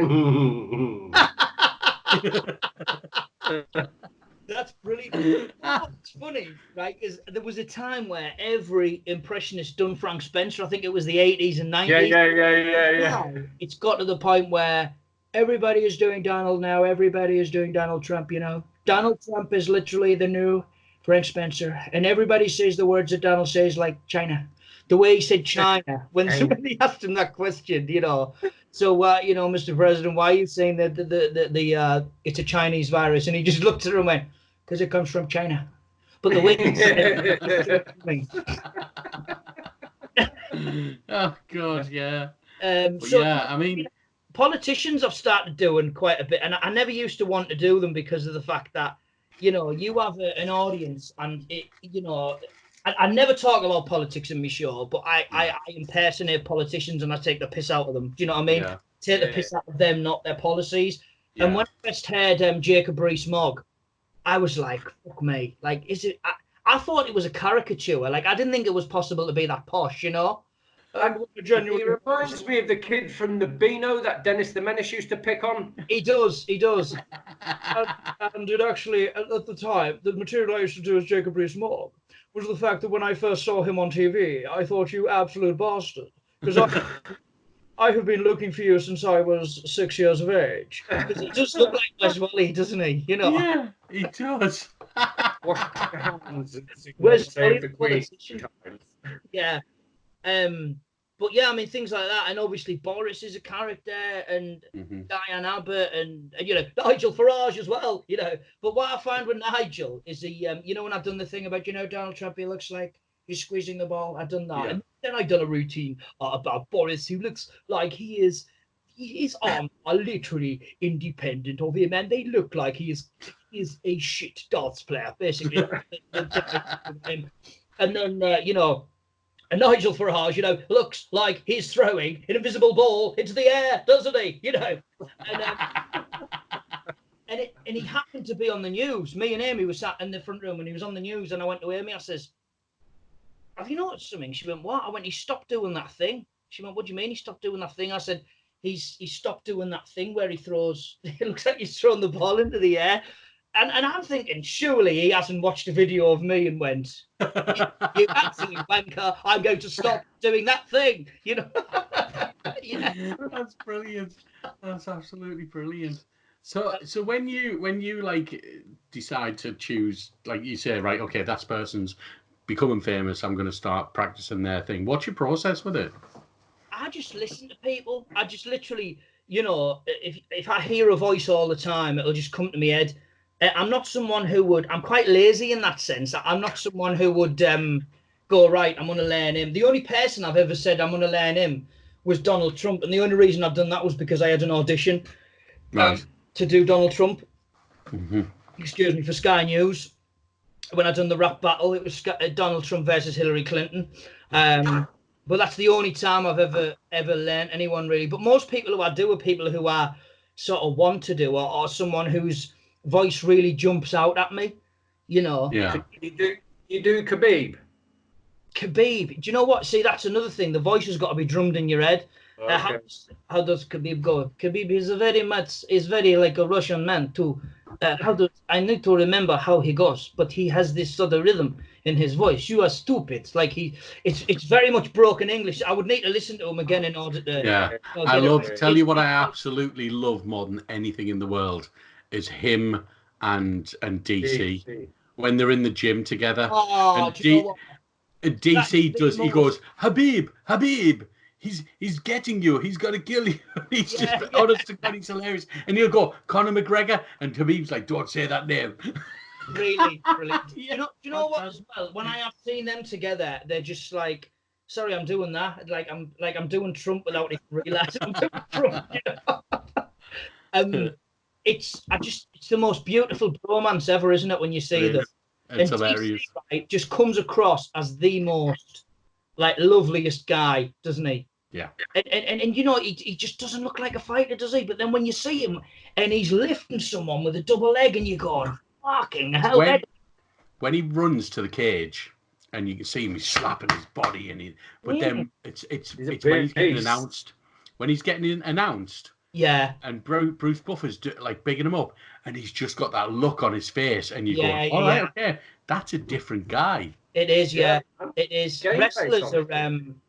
That's brilliant. It's funny, right? Because there was a time where every impressionist done Frank Spencer. I think it was the 80s and 90s. Yeah. Now, it's got to the point where everybody is doing Donald now. Everybody is doing Donald Trump, you know. Donald Trump is literally the new Frank Spencer. And everybody says the words that Donald says, like China. The way he said China when somebody asked him that question, you know. So, you know, Mr. President, why are you saying that the it's a Chinese virus? And he just looked at her and went, because it comes from China. But the way he said it, oh, God, yeah. So, yeah, I mean, politicians I've started doing quite a bit, and I never used to want to do them because of the fact that, you know, you have an audience, and it, you know, I never talk about politics in my show, but I impersonate politicians and I take the piss out of them. Do you know what I mean? Yeah. Take the piss out of them, not their policies. Yeah. And when I first heard Jacob Rees-Mogg, I was like, fuck me. Like, is it? I thought it was a caricature. Like, I didn't think it was possible to be that posh, you know? He reminds me of the kid from the Beano that Dennis the Menace used to pick on. He does. and it actually, at the time, the material I used to do as Jacob Rees-Mogg was the fact that when I first saw him on TV, I thought, you absolute bastard. Because I have been looking for you since I was 6 years of age. Because he does look like Wes Wally, doesn't he? You know? Yeah, he does. Where's the politician? Yeah. But yeah, I mean, things like that. And obviously Boris is a character, and Diane Abbott, and you know, Nigel Farage as well, you know. But what I find with Nigel is he, you know, when I've done the thing about, you know, Donald Trump, he looks like he's squeezing the ball. I've done that. Yeah. And then I've done a routine about Boris, who looks like his arms are literally independent of him, and they look like he is a shit darts player, basically. And then, you know, and Nigel Farage, you know, looks like he's throwing an invisible ball into the air, doesn't he? You know, and he happened to be on the news. Me and Amy were sat in the front room, and he was on the news. And I went to Amy. I says, "Have you noticed something?" She went, "What?" I went, "He stopped doing that thing." She went, "What do you mean he stopped doing that thing?" I said, "He stopped doing that thing where he throws. It looks like he's throwing the ball into the air." And I'm thinking, surely he hasn't watched a video of me and went, you absolute wanker, I'm going to stop doing that thing, you know? Yeah. That's brilliant. That's absolutely brilliant. So when you like decide to choose, like you say, right, okay, that person's becoming famous, I'm going to start practicing their thing. What's your process with it? I just listen to people. I just literally, you know, if I hear a voice all the time, it'll just come to my head. I'm not someone who would. I'm quite lazy in that sense. I'm not someone who would go, right, I'm going to learn him. The only person I've ever said I'm going to learn him was Donald Trump, and the only reason I've done that was because I had an audition to do Donald Trump. Excuse me, for Sky News. When I done the rap battle, it was Donald Trump versus Hillary Clinton. But that's the only time I've ever learned anyone really. But most people who I do are people who I sort of want to do, or someone whose voice really jumps out at me, you know. Yeah. So you do Khabib. Khabib, do you know what? See, that's another thing. The voice has got to be drummed in your head. Okay. How does Khabib go? Khabib is very like a Russian man too. I need to remember how he goes, but he has this sort of rhythm in his voice. You are stupid. Like it's very much broken English. I would need to listen to him again in order to. Yeah, tell you what I absolutely love more than anything in the world is him and DC when they're in the gym together. Oh, and do you know what? DC does. He goes, Habib. He's getting you. He's got to kill you. He's just honest to God, he's hilarious. And he'll go, Conor McGregor, and Habib's like, don't say that name. Really, brilliant. Do you know what as well? When I have seen them together, they're just like, sorry, I'm doing that. I'm doing Trump without even realizing I'm doing Trump. You know? It's the most beautiful bromance ever, isn't it? When you see them, it's hilarious. DC, right, just comes across as the most like loveliest guy, doesn't he? Yeah. And you know, he just doesn't look like a fighter, does he? But then when you see him and he's lifting someone with a double leg, and you're going, fucking hell. When he runs to the cage and you can see him, he's slapping his body, then it's when he's getting announced. When he's getting announced. Yeah. And Bruce Buffer's like bigging him up, and he's just got that look on his face, and you go, all right, okay, that's a different guy. It is, yeah. It is. Wrestlers are.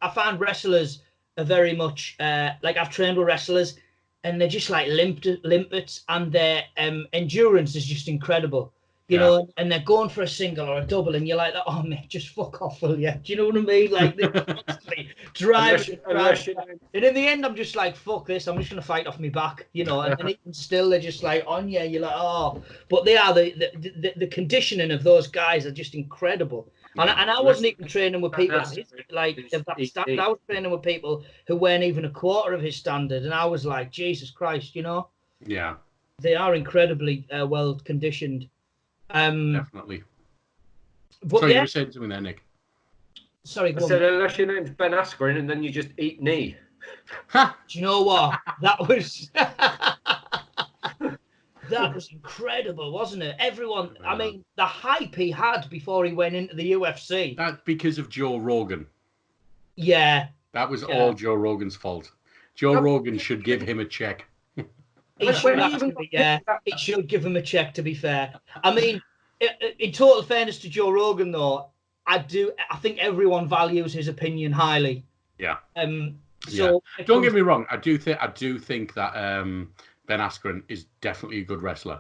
I find wrestlers are very much like I've trained with wrestlers, and they're just like limpets, and their endurance is just incredible. You know, and they're going for a single or a double, and you're like, oh mate, just fuck off, will you? Do you know what I mean? Like they're constantly driving. And in the end, I'm just like, fuck this. I'm just gonna fight off my back, you know. And even still, they're just like on you. You're like, oh, but they are the conditioning of those guys are just incredible. And I wasn't even training with people like of that standard. I was training with people who weren't even a quarter of his standard, and I was like, Jesus Christ, you know? Yeah. They are incredibly well conditioned. Definitely. But sorry, you were saying something there, Nick. Sorry, I said unless your name's Ben Askren, and then you just eat knee. Do you know what? That was that was incredible, wasn't it? Everyone, I mean, the hype he had before he went into the UFC. That's because of Joe Rogan. Yeah. That was all Joe Rogan's fault. Joe Rogan should give him a check. He should give him a check, to be fair. I mean, in total fairness to Joe Rogan, though, I think everyone values his opinion highly. Yeah. So don't get me wrong. I do think that Ben Askren is definitely a good wrestler.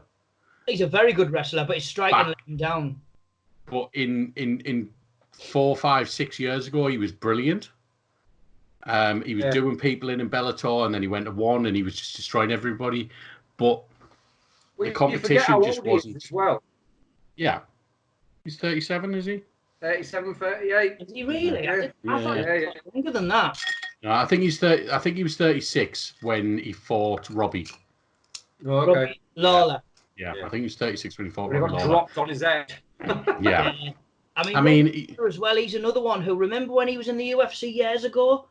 He's a very good wrestler, but his striking let him down. But in 4, 5, 6 years ago, he was brilliant. He was doing people in Bellator, and then he went to one, and he was just destroying everybody. But the competition just wasn't. As well. Yeah. He's 37, is he? 37, 38. Is he really? I thought he was younger than that. No, I think he's 30. I think he was 36 when he fought Robbie. Oh, okay. Robbie Lawler. Yeah, I think he was 36 when he fought Robbie Robbie Lawler. Dropped on his head. Yeah. I mean as well, he's another one who, remember when he was in the UFC years ago,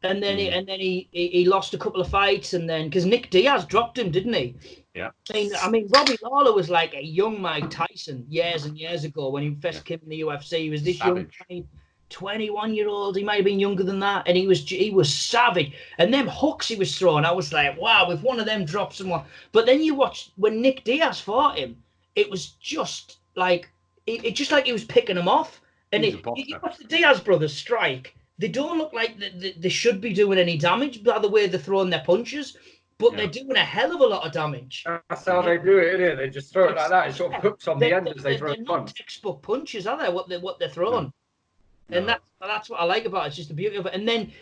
and then he lost a couple of fights, and then because Nick Diaz dropped him, didn't he? Yeah. I mean, Robbie Lawler was like a young Mike Tyson years and years ago when he first came in the UFC. He was this savage. Young 21-year-old. He might have been younger than that, and he was savage. And them hooks he was throwing, I was like, wow, if one of them drops someone. But then you watch when Nick Diaz fought him, it was just like it just like he was picking him off. And you watch the Diaz brothers strike. They don't look like they should be doing any damage by the way they're throwing their punches, but they're doing a hell of a lot of damage. That's how they do it, isn't it? They just throw it like that. It sort of hooks on the end as they throw a punch. Not textbook punches, are they? What they're throwing. And that's what I like about it. It's just the beauty of it. And then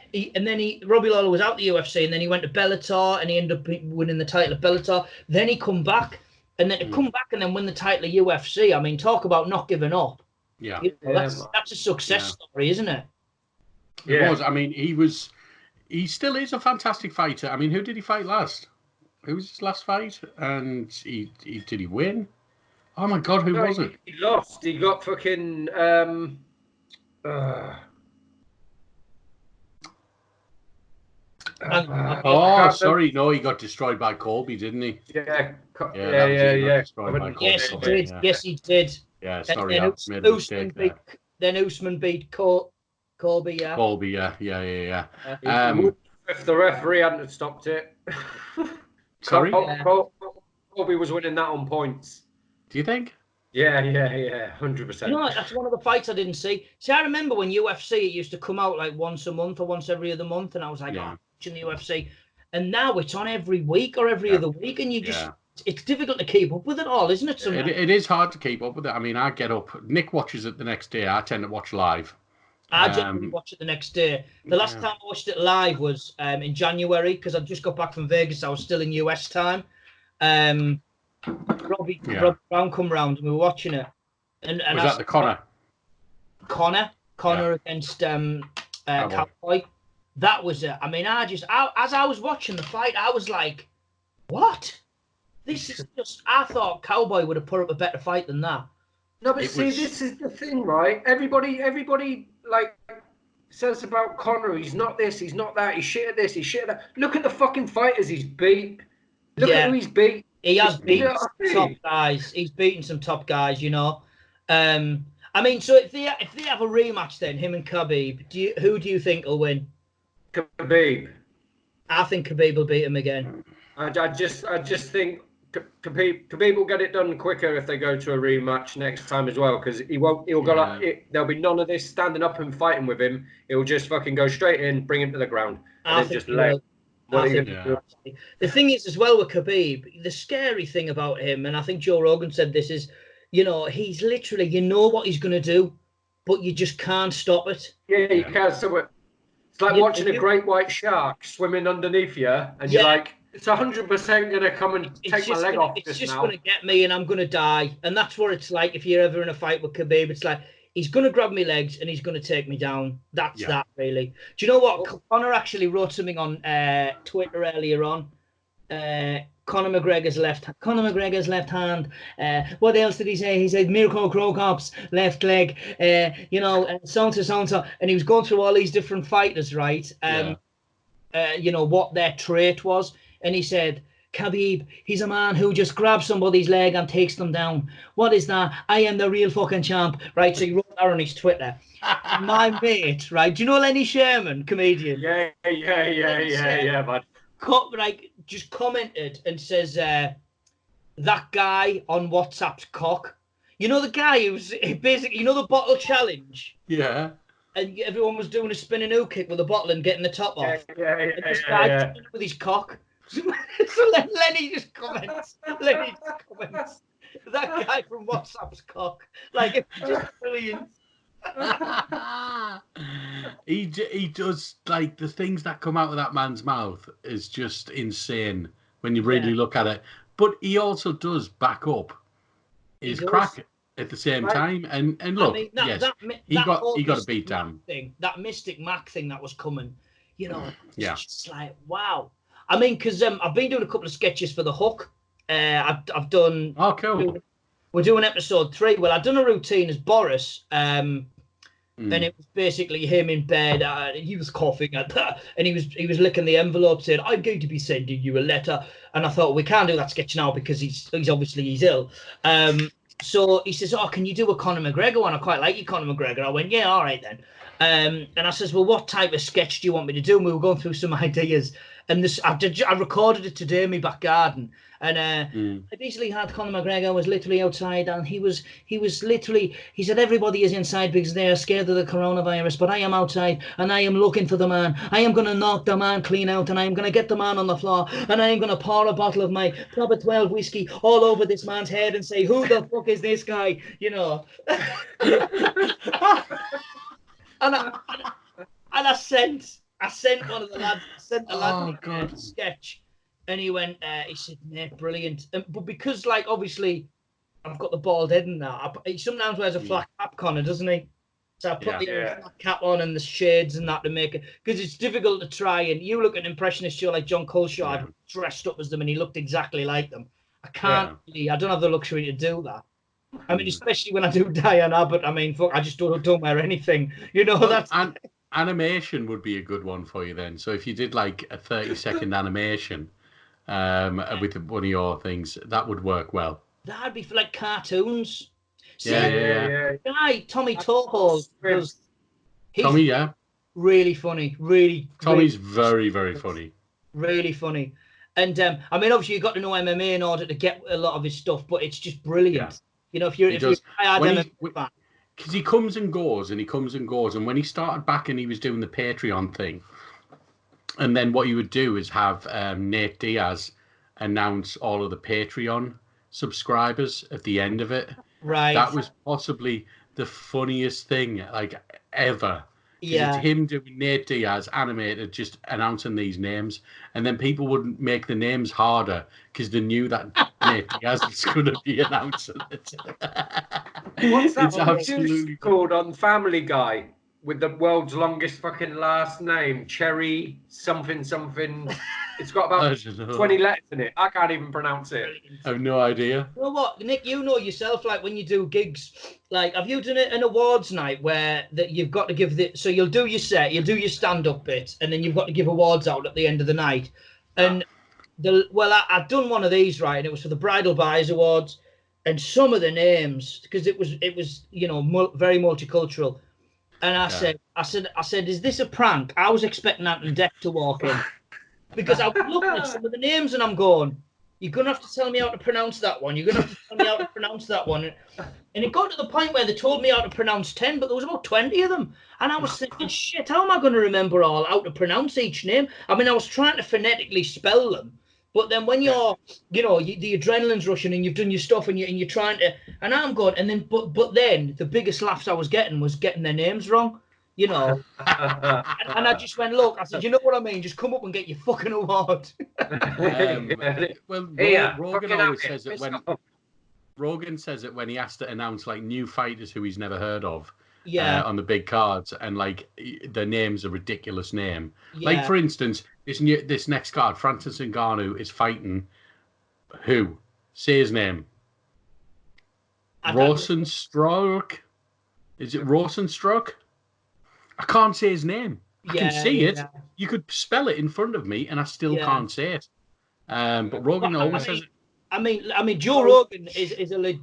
Robbie Lawler was out the UFC, and then he went to Bellator, and he ended up winning the title of Bellator. Then he come back, and then to come back and then win the title of UFC. I mean, talk about not giving up. Yeah, that's a success story, isn't it? Yeah. It was. I mean, he still is a fantastic fighter. I mean, who did he fight last? Who was his last fight? And did he win? Oh my God, who was it? He lost. He got fucking. Sorry, no, he got destroyed by Colby, didn't he? Yeah. Destroyed by Colby. Yes, he did. Yeah. Yes, he did. Yeah, sorry, I made a mistake there. Then Usman beat Colby. Yeah. Colby, yeah. If the referee hadn't stopped it. Sorry. Colby was winning that on points. Do you think? Yeah, 100%. You know, that's one of the fights I didn't see. See, I remember when UFC, it used to come out like once a month or once every other month, and I was like, I'm watching the UFC. And now it's on every week or every other week, and you just, it's difficult to keep up with it all, isn't it? It is hard to keep up with it. I mean, I get up, Nick watches it the next day, I tend to watch live. I generally watch it the next day. The last time I watched it live was in January, because I just got back from Vegas. I was still in US time. Robbie Brown come round and we were watching it. And was that the Conor? Conor against Cowboy. That was it. I mean, as I was watching the fight, I was like, what? This is just, I thought Cowboy would have put up a better fight than that. No, but this is the thing, right? Everybody like says about Conor, he's not this, he's not that, he's shit at this, he's shit at that. Look at the fucking fighters he's beat. Look at who he's beat. He has beaten top guys. He's beaten some top guys, you know. I mean, so if they have a rematch, then him and Khabib, who do you think will win? Khabib. I think Khabib will beat him again. I just think Khabib will get it done quicker if they go to a rematch next time as well, because there'll be none of this standing up and fighting with him. He'll just fucking go straight in, bring him to the ground, and then just let. The thing is, as well, with Khabib, the scary thing about him, and I think Joe Rogan said this, is, you know, he's literally, you know what he's going to do, but you just can't stop it. Yeah, you can't stop it. It's like watching a great white shark swimming underneath you, and you're like, it's 100% going to come and take my leg off. It's just going to get me, and I'm going to die. And that's what it's like if you're ever in a fight with Khabib. It's like, he's going to grab me legs and he's going to take me down. That's that, really. Do you know what? Conor actually wrote something on Twitter earlier on. Conor McGregor's left hand. What else did he say? He said Mirko Cro Cop's left leg. So. And he was going through all these different fighters, right? You know, what their trait was. And he said, Khabib, he's a man who just grabs somebody's leg and takes them down. What is that? I am the real fucking champ. Right, so he wrote that on his Twitter. My mate, right, do you know Lenny Sherman, comedian? Yeah, bud. Just commented and says, that guy on WhatsApp's cock. You know the guy who's basically, you know the bottle challenge? Yeah. And everyone was doing a spinning heel kick with a bottle and getting the top off. Yeah. This guy with his cock. So Lenny just comments. That guy from WhatsApp's cock. Like, it's just brilliant. He does, like, the things that come out of that man's mouth is just insane when you really look at it. But he also does back up his crack at the same time. And look, I mean, he got a beat down. That Mystic Mac thing that was coming, you know, it's just like, wow. I mean, because I've been doing a couple of sketches for The Hook. I've done. Oh, cool. We're doing episode 3. Well, I've done a routine as Boris, and it was basically him in bed. He was coughing at that, and he was licking the envelope, saying, "I'm going to be sending you a letter." And I thought, we can't do that sketch now because he's obviously ill. So he says, "Oh, can you do a Conor McGregor one? I quite like you, Conor McGregor." I went, "Yeah, all right then." And I says, "Well, what type of sketch do you want me to do?" And we were going through some ideas. And I recorded it today in my back garden, and I basically had Conor McGregor was literally outside, and he said everybody is inside because they are scared of the coronavirus, but I am outside and I am looking for the man. I am going to knock the man clean out, and I am going to get the man on the floor, and I am going to pour a bottle of my Proper 12 whiskey all over this man's head and say, "Who the fuck is this guy?" You know. I sent one of the lads. I sent the lad God. a sketch, and he went. He said, "Mate, brilliant." But because, like, obviously, I've got the bald head and that. He sometimes wears a flat cap, Connor, doesn't he? So I put the flat cap on and the shades and that to make it, because it's difficult to try. And you look at an impressionist show like John Culshaw, I've dressed up as them, and he looked exactly like them. I can't really, I don't have the luxury to do that. I mean, especially when I do Diane Abbott. I mean, fuck, I just don't wear anything. You know, that's. Animation would be a good one for you then. So if you did like a 30-second animation with one of your things, that would work well. That'd be for like cartoons. Yeah. Guy, Tommy Toho. Tommy, yeah. Really funny. Tommy's very, very funny. Really funny. And I mean, obviously, you've got to know MMA in order to get a lot of his stuff, but it's just brilliant. Yeah. You know, if you're because he comes and goes, and when he started back and he was doing the Patreon thing, and then what he would do is have Nate Diaz announce all of the Patreon subscribers at the end of it. Right. That was possibly the funniest thing like ever. Yeah. It's him doing Nate Diaz animated, just announcing these names, and then people would make the names harder because they knew that Nate Diaz was going to be announcing it. What's that absolutely called on Family Guy with the world's longest fucking last name? Cherry something. It's got about 20 letters in it. I can't even pronounce it. I have no idea. You know what, Nick? You know yourself, like when you do gigs, like have you done an awards night where that you've got to give so you'll do your set, you'll do your stand-up bit, and then you've got to give awards out at the end of the night. And I've done one of these, right, and it was for the Bridal Buyers Awards, and some of the names, because it was very multicultural. And I said, is this a prank? I was expecting Anton Deck to walk in. Because I was looking at some of the names and I'm going, you're going to have to tell me how to pronounce that one. You're going to have to tell me how to pronounce that one. And it got to the point where they told me how to pronounce 10, but there was about 20 of them. And I was thinking, shit, how am I going to remember how to pronounce each name? I mean, I was trying to phonetically spell them. But then when you're, the adrenaline's rushing and you've done your stuff and you're trying to, and I'm going, and then, but then the biggest laughs I was getting their names wrong. And I just went, look, I said, you know what I mean? Just come up and get your fucking award. Rogan always says it Rogan says it when he has to announce like new fighters who he's never heard of on the big cards, and like their name's a ridiculous name. Yeah. Like for instance, this next card, Francis Ngannou is fighting who? Say his name. Rosenstruck? Is it Rosenstruck? I can't say his name. I can see it. You could spell it in front of me, and I still can't say it. But Rogan always says it. I mean, Joe Rogan is a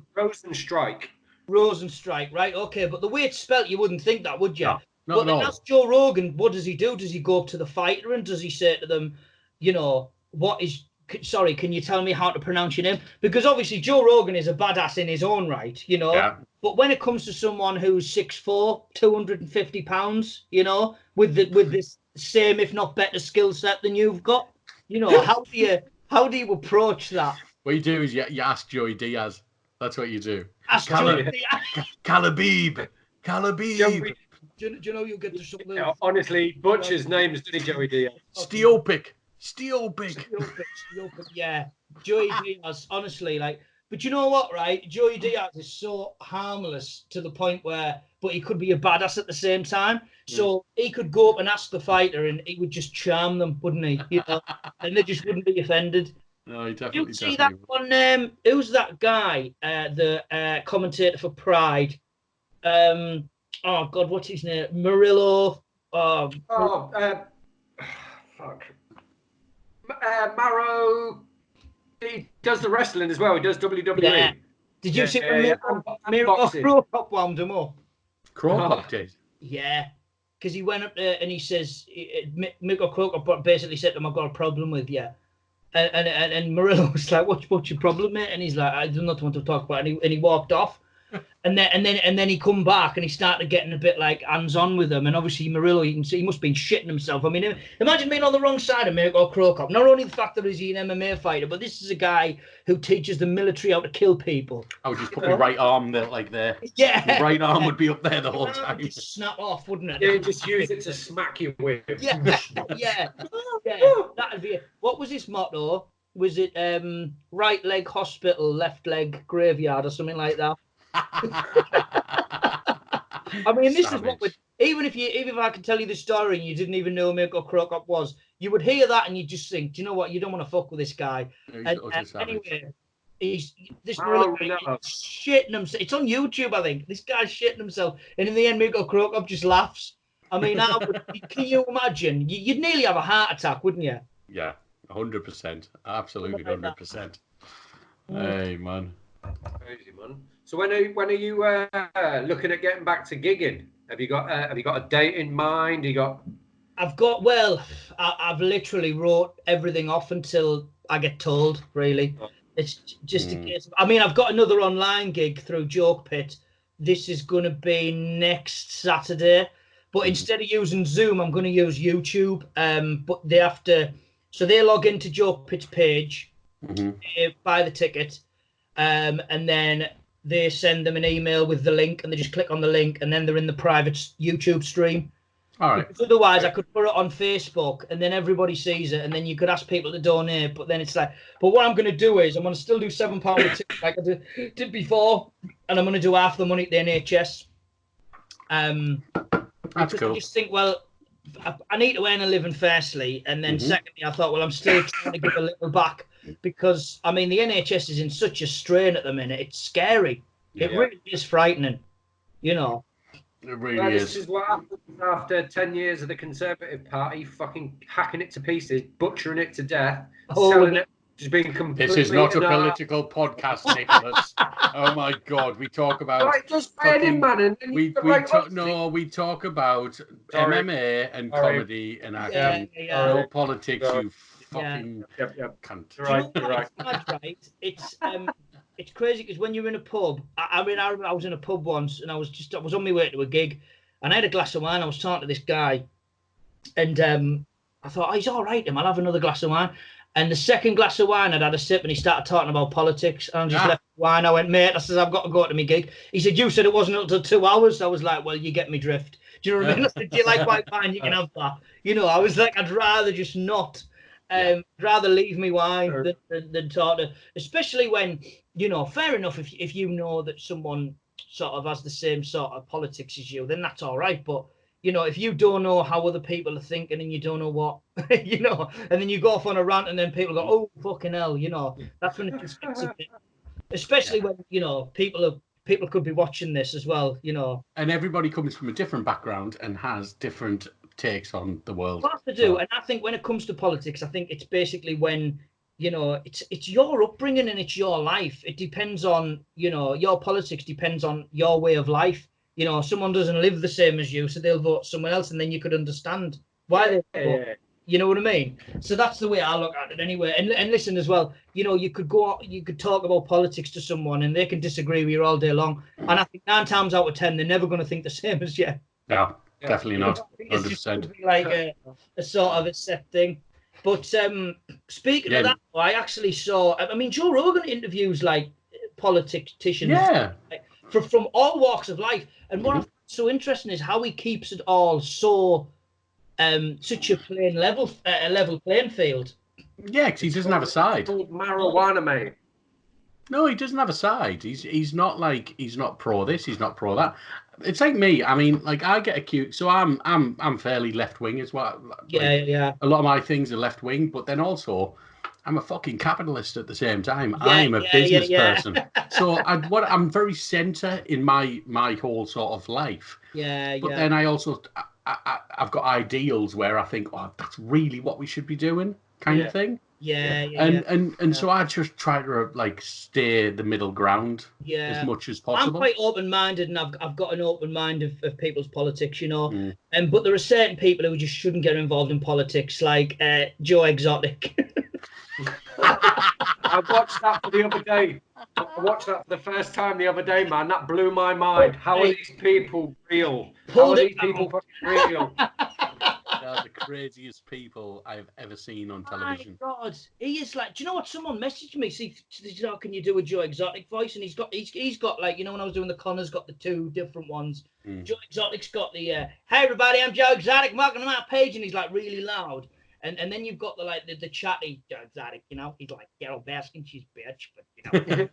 Rosenstrike, right? Okay, but the way it's spelled, you wouldn't think that, would you? No, but then that's Joe Rogan. What does he do? Does he go up to the fighter and does he say to them, can you tell me how to pronounce your name? Because obviously Joe Rogan is a badass in his own right, Yeah. But when it comes to someone who's 6'4", 250 pounds, with this same, if not better, skill set than you've got, how do you approach that? What you do is you ask Joey Diaz. That's what you do. Ask Joey Diaz. Khabib. Do you know you'll get to something? Honestly, Butcher's name is Joey Diaz. Steelpick. Yeah, Joey Diaz. Honestly, but you know what, right? Joey Diaz is so harmless to the point where, but he could be a badass at the same time. So he could go up and ask the fighter, and he would just charm them, wouldn't he? And they just wouldn't be offended. No, he definitely. You see that one? Who's that guy? The commentator for Pride. Oh God, what's his name? Murillo. Fuck. Maro. He does the wrestling as well. He does WWE. Yeah. Did you see when Miro wound him up? Crowcock did. Yeah, because he went up there and he says, Mirko Crowcock basically said to him, "I've got a problem with you." And Murillo was like, what's your problem, mate? And he's like, I do not want to talk about it. And he walked off. and then he come back and he started getting a bit like hands on with them. And obviously Murillo, you can see he must have been shitting himself. I mean, imagine being on the wrong side of Mirko Cro Cop. Not only the fact that he's an MMA fighter, but this is a guy who teaches the military how to kill people. I would just put my right arm there, like there. Yeah, my right arm would be up there the whole time. Just snap off, wouldn't it? Yeah, just use it to smack you with. Yeah. That'd be it. What was his motto? Was it right leg hospital, left leg graveyard, or something like that? I mean, this is what would, even if I could tell you the story and you didn't even know who Mirko Cro Cop was, you would hear that and you just think, do you know what? You don't want to fuck with this guy. And anyway, he's shitting himself. It's on YouTube, I think. This guy's shitting himself, and in the end, Mirko Cro Cop just laughs. I mean, can you imagine? You'd nearly have a heart attack, wouldn't you? Yeah, 100%, absolutely 100%. Hey, man. Crazy, man. So when are you looking at getting back to gigging? Have you got a date in mind? I've literally wrote everything off until I get told. Really, it's just a case. I mean, I've got another online gig through Joke Pit. This is going to be next Saturday, but instead of using Zoom, I'm going to use YouTube. But they have to, so they log into Joke Pit's page, buy the ticket, and then they send them an email with the link, and they just click on the link, and then they're in the private YouTube stream. All right. Because otherwise, I could put it on Facebook, and then everybody sees it, and then you could ask people to donate. But then it's like, but what I'm going to do is I'm going to still do £7 a ticket like I did before, and I'm going to do half the money at the NHS. That's cool. I just think, well, I need to earn a living firstly, and then secondly, I thought, well, I'm still trying to give a little back. Because, I mean, the NHS is in such a strain at the minute. It's scary. It really is frightening, you know. It really is. This is what happens after 10 years of the Conservative Party fucking hacking it to pieces, butchering it to death, selling it, just being completely... This is not a political podcast, Nicholas. Oh, my God. We talk about... Right, just fucking, man, and we talk about MMA and comedy and acting. No politics, you fucking cunt. Right. It's crazy because when you're in a pub, I remember I was in a pub once and I was on my way to a gig and I had a glass of wine. I was talking to this guy and I thought, he's all right, I'll have another glass of wine. And the second glass of wine, I'd had a sip and he started talking about politics and I just left the wine. I went, mate, I said, I've got to go to my gig. He said, you said it wasn't until 2 hours. I was like, well, you get me drift. Do you know what I mean? I said, do you like white wine? You can have that. You know, I was like, I'd rather just not. Rather leave me wine than talk to, especially when, you know, fair enough if you know that someone sort of has the same sort of politics as you, then that's all right. But, you know, if you don't know how other people are thinking and you don't know what, you know, and then you go off on a rant and then people go, oh, fucking hell, you know, that's when it just gets a bit, especially when, you know, people could be watching this as well, you know. And everybody comes from a different background and has different takes on the world. What to do, and I think when it comes to politics, I think it's basically when, you know, it's your upbringing and it's your life. It depends on, you know, your politics depends on your way of life. You know, someone doesn't live the same as you, so they'll vote someone else, and then you could understand why they vote. You know what I mean? So that's the way I look at it anyway. And listen as well, you know, you could talk about politics to someone and they can disagree with you all day long. And I think 9 times out of 10, they're never going to think the same as you. No. Definitely not. 100%. It's just like a sort of a set thing. But speaking of that, I actually saw. I mean, Joe Rogan interviews like politicians, from all walks of life. And what I find so interesting is how he keeps it all so such a level playing field. Yeah, because he doesn't have a side. Marijuana, mate. No, he doesn't have a side. He's not pro this. He's not pro that. It's like me. I mean, like I get accused. So I'm fairly left wing as well. Yeah. A lot of my things are left wing, but then also I'm a fucking capitalist at the same time. I'm a business person. So I'm very centre in my whole sort of life. But then I also I've got ideals where I think, oh, that's really what we should be doing, kind of thing. And so I just try to like stay the middle ground as much as possible. I'm quite open-minded, and I've got an open mind of people's politics, you know. But there are certain people who just shouldn't get involved in politics, like Joe Exotic. I watched that for the other day. I watched that for the first time the other day, man. That blew my mind. How are these people real? How are these people fucking real? They're the craziest people I've ever seen on television. My God, he is like. Do you know what? Someone messaged me. See, how can you do a Joe Exotic voice? And he's got like, you know, when I was doing the Connor's got the 2 different ones. Joe Exotic's got the hey everybody, I'm Joe Exotic, welcome to my page, and he's like really loud. And then you've got the chatty Joe Exotic, you know, he's like Carol Baskin, she's bitch, but you know,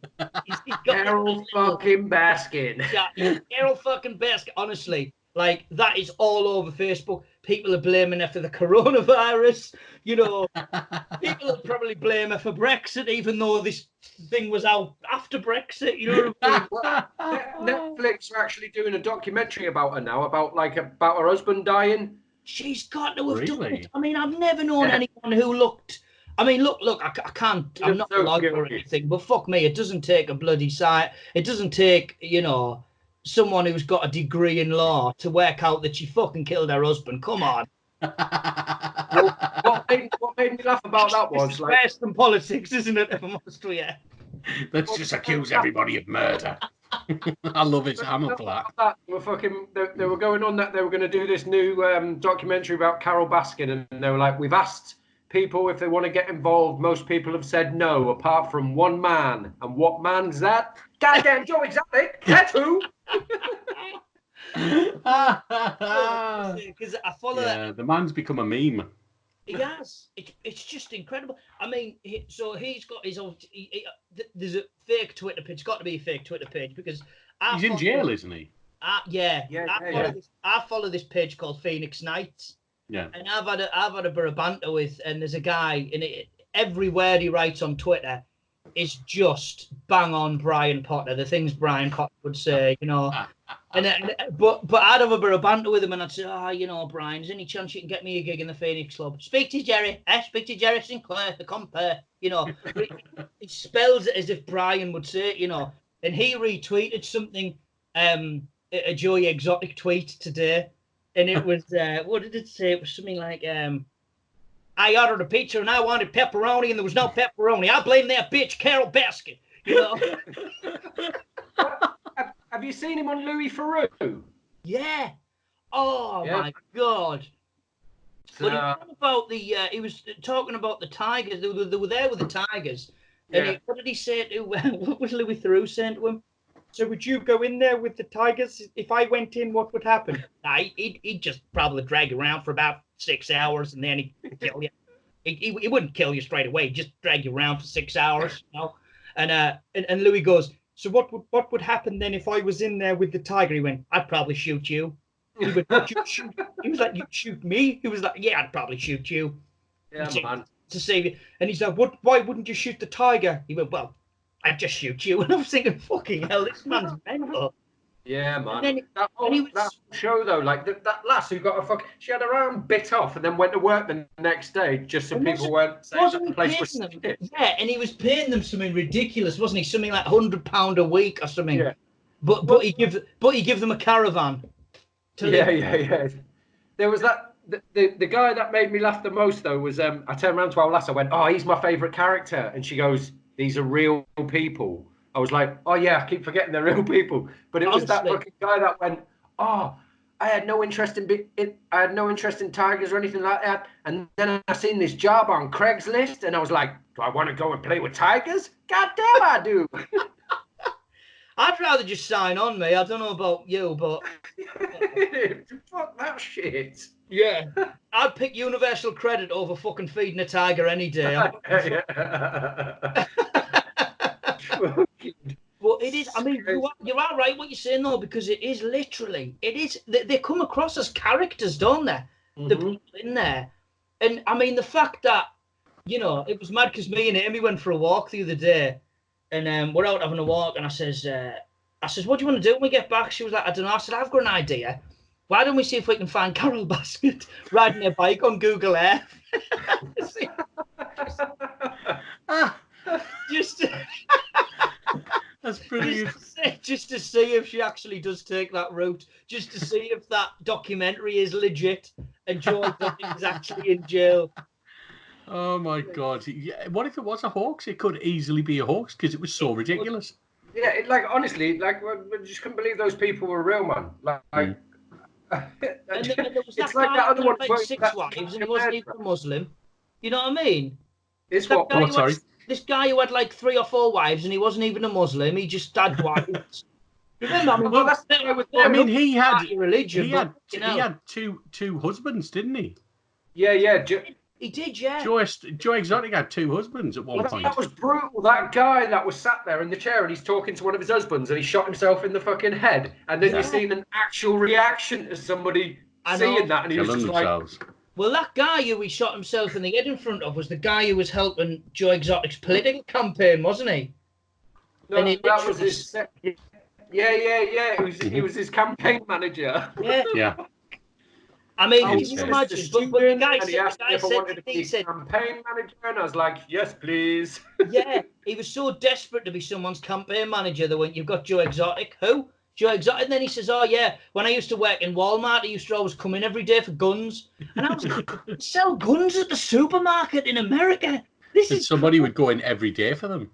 he's got Carol fucking Baskin. Yeah, Carol fucking Baskin. Honestly, like that is all over Facebook. People are blaming her for the coronavirus. You know, people are probably blaming her for Brexit, even though this thing was out after Brexit. You know what I mean? Netflix are actually doing a documentary about her now, about her husband dying. She's got to have done it. I mean, I've never known anyone who looked. I mean, look, I can't. I'm not a lawyer or anything, but fuck me, it doesn't take a bloody site. It doesn't take, you know, someone who's got a degree in law to work out that she fucking killed her husband. Come on. What made me laugh about that was like worse than politics, isn't it? If I'm honest with you. Let's just accuse everybody of murder. I love it. I'm up for that. They were going on that they were going to do this new documentary about Carol Baskin, and they were like, we've asked people if they want to get involved. Most people have said no, apart from one man. And what man's that? Goddamn Joe Exotic. That's who. Because I follow that. The man's become a meme. He has. It's just incredible. I mean, he's got his own. There's a fake Twitter page. It's got to be a fake Twitter page because he's in jail, isn't he? I follow this page called Phoenix Nights. Yeah. And I've had a bit of banter with, and there's a guy, and every word he writes on Twitter is just bang on Brian Potter. The things Brian Potter would say, you know. But I'd have a bit of banter with him, and I'd say, you know, Brian, is there any chance you can get me a gig in the Phoenix Club? Speak to Jerry. Speak to Jerry Sinclair, the compare. You know, he spells it as if Brian would say it, you know. And he retweeted something, a Joey Exotic tweet today, and it was, what did it say? It was something like, I ordered a pizza and I wanted pepperoni, and there was no pepperoni. I blame that bitch Carol Baskin. You know. Have you seen him on Louis Theroux? Yeah. Oh my God. But he was about he was talking about the Tigers. They were there with the Tigers. And what did he say to? What was Louis Theroux saying to him? So would you go in there with the Tigers? If I went in, what would happen? He'd just probably drag you around for about 6 hours, and then he'd kill you. He wouldn't kill you straight away. He'd just drag you around for 6 hours, you know. And Louis goes, so what would happen then if I was in there with the Tiger? He went, I'd probably shoot you. He went, would you shoot? He was like, you'd shoot me? He was like, yeah, I'd probably shoot you. Yeah, man. To save you. And he's like, why wouldn't you shoot the Tiger? He went, well, I'd just shoot you. And I was thinking, fucking hell, this man's mental. Yeah, man. That whole show, though, like that lass who got she had her arm bit off and then went to work the next day just so people weren't saying that the place was shit. Yeah, and he was paying them something ridiculous, wasn't he? Something like £100 a week or something. Yeah. But he give them a caravan. Yeah. There was that. The guy that made me laugh the most, though, was I turned around to our lass. I went, "Oh, he's my favourite character," and she goes, "These are real people." I was like, "Oh yeah, I keep forgetting they're real people." But it was that fucking guy that went, "Oh, I had no interest in tigers or anything like that." And then I seen this job on Craigslist, and I was like, "Do I want to go and play with tigers? God damn, I do." I'd rather just sign on, mate. I don't know about you, but fuck that shit. Yeah, I'd pick universal credit over fucking feeding a tiger any day. Well, it is. I mean, you are right what you're saying though, because it is literally. It is. They come across as characters, don't they? Mm-hmm. The people in there, and I mean the fact that it was mad because me and Amy went for a walk the other day, and we're out having a walk, and I says, "What do you want to do when we get back?" She was like, "I don't know." I said, "I've got an idea. Why don't we see if we can find Carol Baskin riding a bike on Google Earth?" Just that's brilliant. Just to see if she actually does take that route. Just to see if that documentary is legit and Joe is actually in jail. Oh my God! Yeah, what if it was a hoax? It could easily be a hoax because it was so ridiculous. Yeah, like honestly, like I just couldn't believe those people were real, man. Mm. And there was it's that like guy that who other had one. like 6 wives, and he wasn't even a Muslim. You know what I mean? It's That what? guy Oh, who had, sorry. this guy who had like 3 or 4 wives, and he wasn't even a Muslim. He just had wives. Remember, I mean, Well, that's the guy with I mean, the he had your religion, but you know, he had two husbands, didn't he? yeah. he did, yeah. Joe Exotic had 2 husbands at one Well, point. that was brutal. That guy that was sat there in the chair and he's talking to one of his husbands and he shot himself in the fucking head. And then Yeah. you've seen an actual reaction to somebody I seeing know. that, and he was Killing just like, themselves. Well, that guy who he shot himself in the head in front of was the guy who was helping Joe Exotic's political campaign, wasn't he? no, And he that was literally- his. Yeah. He was his campaign manager. Yeah. Yeah. I mean, I can was you just imagine? a But the student, guy and he said, asked me if I wanted to be he said, campaign manager, and I was like, yes, please. yeah, he was so desperate to be someone's campaign manager that when you've got Joe Exotic, who? Joe Exotic, and then he says, oh yeah, when I used to work in Walmart, I used to always come in every day for guns. And I was like, sell guns at the supermarket in America? This And is somebody would go in every day for them.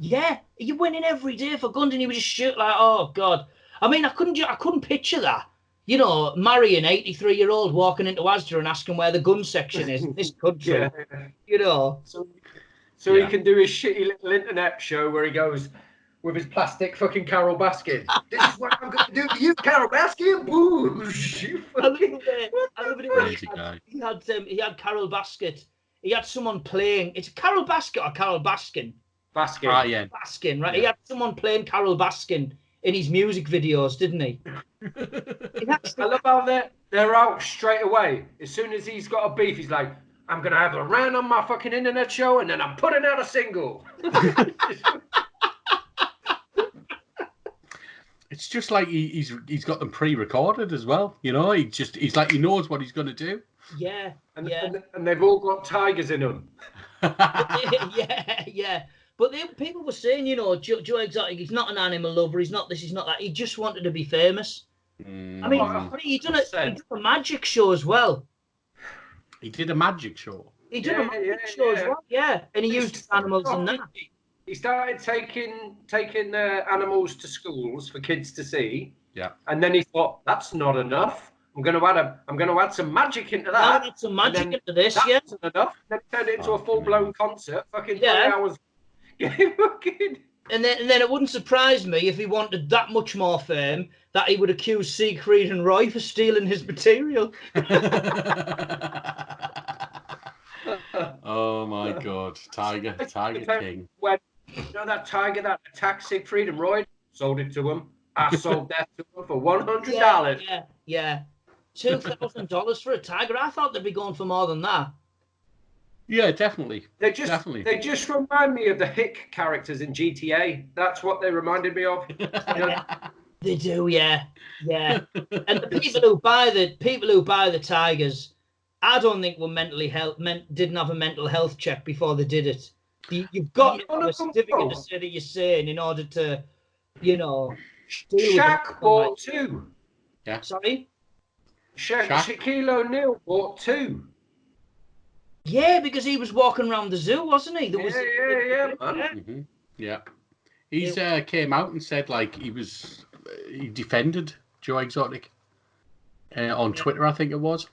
Yeah, you went in every day for guns and you would just shoot like, oh God. I mean, I couldn't picture that. You know, marrying an 83-year-old walking into Asda and asking where the gun section is in this country. Yeah. You know. So Yeah. he can do his shitty little internet show where he goes with his plastic fucking Carol Baskin. This is what I'm going to do to you, Carol Baskin. Boosh. You I love fucking... it when Crazy guy. he had Carol Basket. He had someone playing. It's Carol Basket or Carol Baskin? Baskin. Ah, yeah. Baskin, right? Yeah. He had someone playing Carol Baskin in his music videos, didn't he? I love how they're out straight away. As soon as he's got a beef, he's like, I'm going to have a rant on my fucking internet show and then I'm putting out a single. It's just like he's got them pre-recorded as well. You know, he's like he knows what he's going to do. Yeah, And, yeah. and they've all got tigers in them. yeah. But people were saying, you know, Joe Exotic, he's not an animal lover. He's not this. He's not that. He just wanted to be famous. I mean, he done a magic show as well. He did a magic show. He did a magic show as well. Yeah, and he used animals and that. He started taking animals to schools for kids to see. Yeah. And then he thought, that's not enough. I'm going to add some magic into Now that. add some magic into this, that yeah. wasn't enough. Then he turned it into a full-blown concert. Fucking 3 Yeah. hours. And then it wouldn't surprise me if he wanted that much more fame that he would accuse Siegfried and Roy for stealing his material. Oh my God, Tiger King. When, you know that tiger that attacked Siegfried and Roy? Sold it to him. I sold that to him for $100. Yeah. $2,000 for a tiger. I thought they'd be going for more than that. Yeah, definitely. They Definitely. just remind me of the Hick characters in GTA. That's what they reminded me of. You know? They do, yeah. And the people who buy the tigers, I don't think were didn't have a mental health check before they did it. You've got to have a certificate to say that you're sane in order to, you know. Shaq bought 2. Yeah. Sorry? Shaquille O'Neal bought 2. Yeah, because he was walking around the zoo, wasn't he? Yeah, man. Mm-hmm. Yeah. He's came out and said like he defended Joe Exotic on Twitter, I think it was.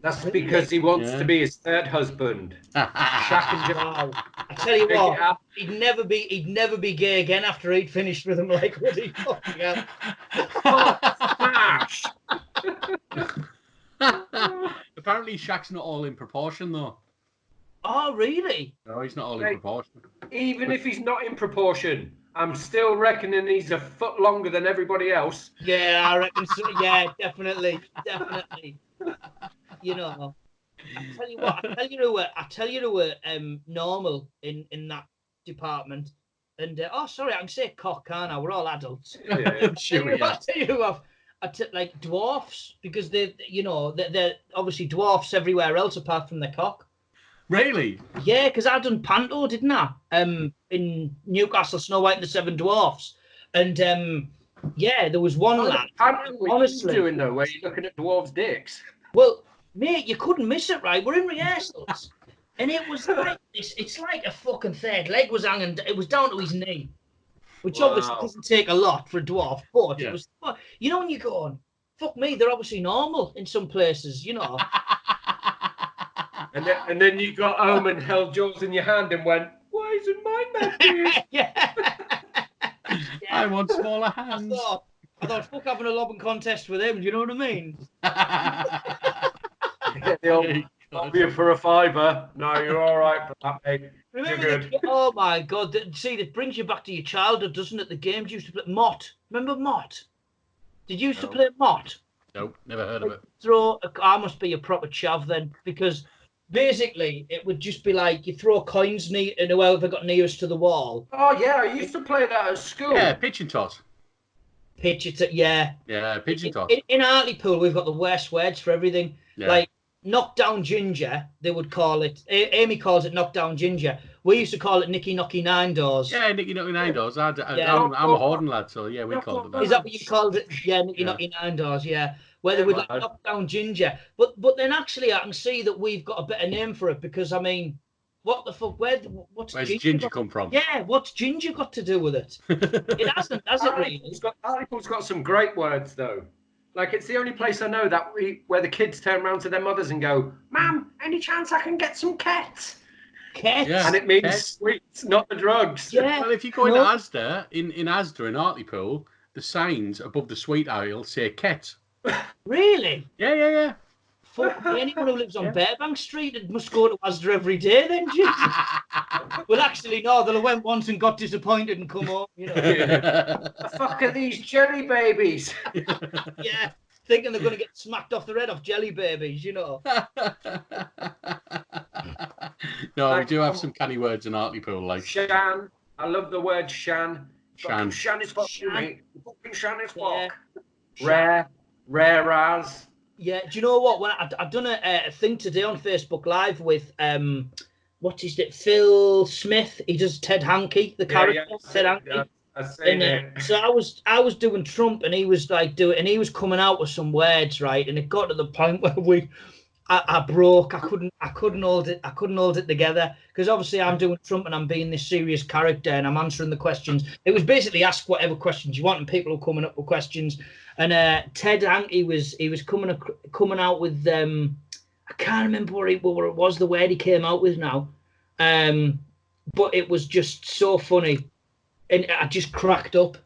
That's because he wants to be his third husband. Shaq and Joe. I tell you what, he'd never be gay again after he'd finished with him. Like, would he? Fucking hell. Smash. Apparently, Shaq's not all in proportion, though. Oh, really? No, he's not all in proportion. Even if he's not in proportion, I'm still reckoning he's a foot longer than everybody else. Yeah, I reckon so. Yeah, definitely. You know, I tell you what, I tell you who were normal in that department. And sorry, I can say cock, can't I? We're all adults. Yeah. Sure, yeah. I tell you what, like dwarfs, because they're obviously dwarfs everywhere else apart from the cock. Really? Yeah, because I done Panto, didn't I? In Newcastle, Snow White and the Seven Dwarfs, and there was one lad. Honestly, doing though, where you're looking at dwarves' dicks. Well, mate, you couldn't miss it, right? We're in rehearsals, And it was like this. It's like a fucking third leg was hanging. It was down to his knee, which obviously doesn't take a lot for a dwarf. But it was, you know, when you're going, fuck me, they're obviously normal in some places, you know. And then you got home and held yours in your hand and went, why isn't mine that big? Yeah. I want smaller hands. I thought, fuck having a lobbing contest with him. Do you know what I mean? The old, I'll be for a fiver. No, you're all right for that, mate. Remember You're good. Oh my God! See, it brings you back to your childhood, doesn't it? The games you used to play. Mott. Remember Mott? Did you used to play Mott? Nope, never heard of it. I must be a proper chav then, because basically it would just be like you throw coins and whoever got nearest to the wall. Oh yeah, I used to play that at school. Yeah, pitch and toss. Pitch it, yeah. Yeah, pitch and toss. In Hartlepool, we've got the worst words for everything. Yeah. Like knockdown ginger, they would call it. Amy calls it knockdown ginger. We used to call it Nicky Knocky Nine Doors. Yeah, Nicky Knocky Nine Doors. I'm a Horden lad, so yeah, we called it that. Is that what you called it? Yeah, Nicky Knocky Nine Doors. Yeah, where they would like knock down ginger. But then actually, I can see that we've got a better name for it because I mean, what the fuck? Where's ginger come from? Yeah, what's ginger got to do with it? It hasn't, has it really? Hartlepool's got some great words though. Like it's the only place I know that where the kids turn around to their mothers and go, "Mum, any chance I can get some Kets?" Kets, Yeah. And it means sweets, not the drugs. Yeah. Well, if you go into Asda, in Asda in Hartlepool, the signs above the sweet aisle say Kets. Really? Yeah. Fuck, anyone who lives on Bearbank Street must go to Asda every day then, Jesus. Well, actually, no, they'll have went once and got disappointed and come home, you know. The fuck are these jelly babies? Yeah, thinking they're going to get smacked off the head off jelly babies, you know. No, we do have some canny words in Hartlepool, like Shan. I love the word Shan. Shan. Shan is fuck you, Shan. mate. Fucking Shan is Yeah. fuck. Rare as. Yeah, do you know what? When I've done a thing today on Facebook Live with what is it? Phil Smith. He does Ted Hankey, the character. Ted Hankey. I've seen it. So I was doing Trump, and he was like and he was coming out with some words, right? And it got to the point where I broke. I couldn't hold it together because obviously I'm doing Trump and I'm being this serious character and I'm answering the questions. It was basically ask whatever questions you want, and people were coming up with questions. And Ted Hankey was coming out with I can't remember what it was the word he came out with now, but it was just so funny, and I just cracked up.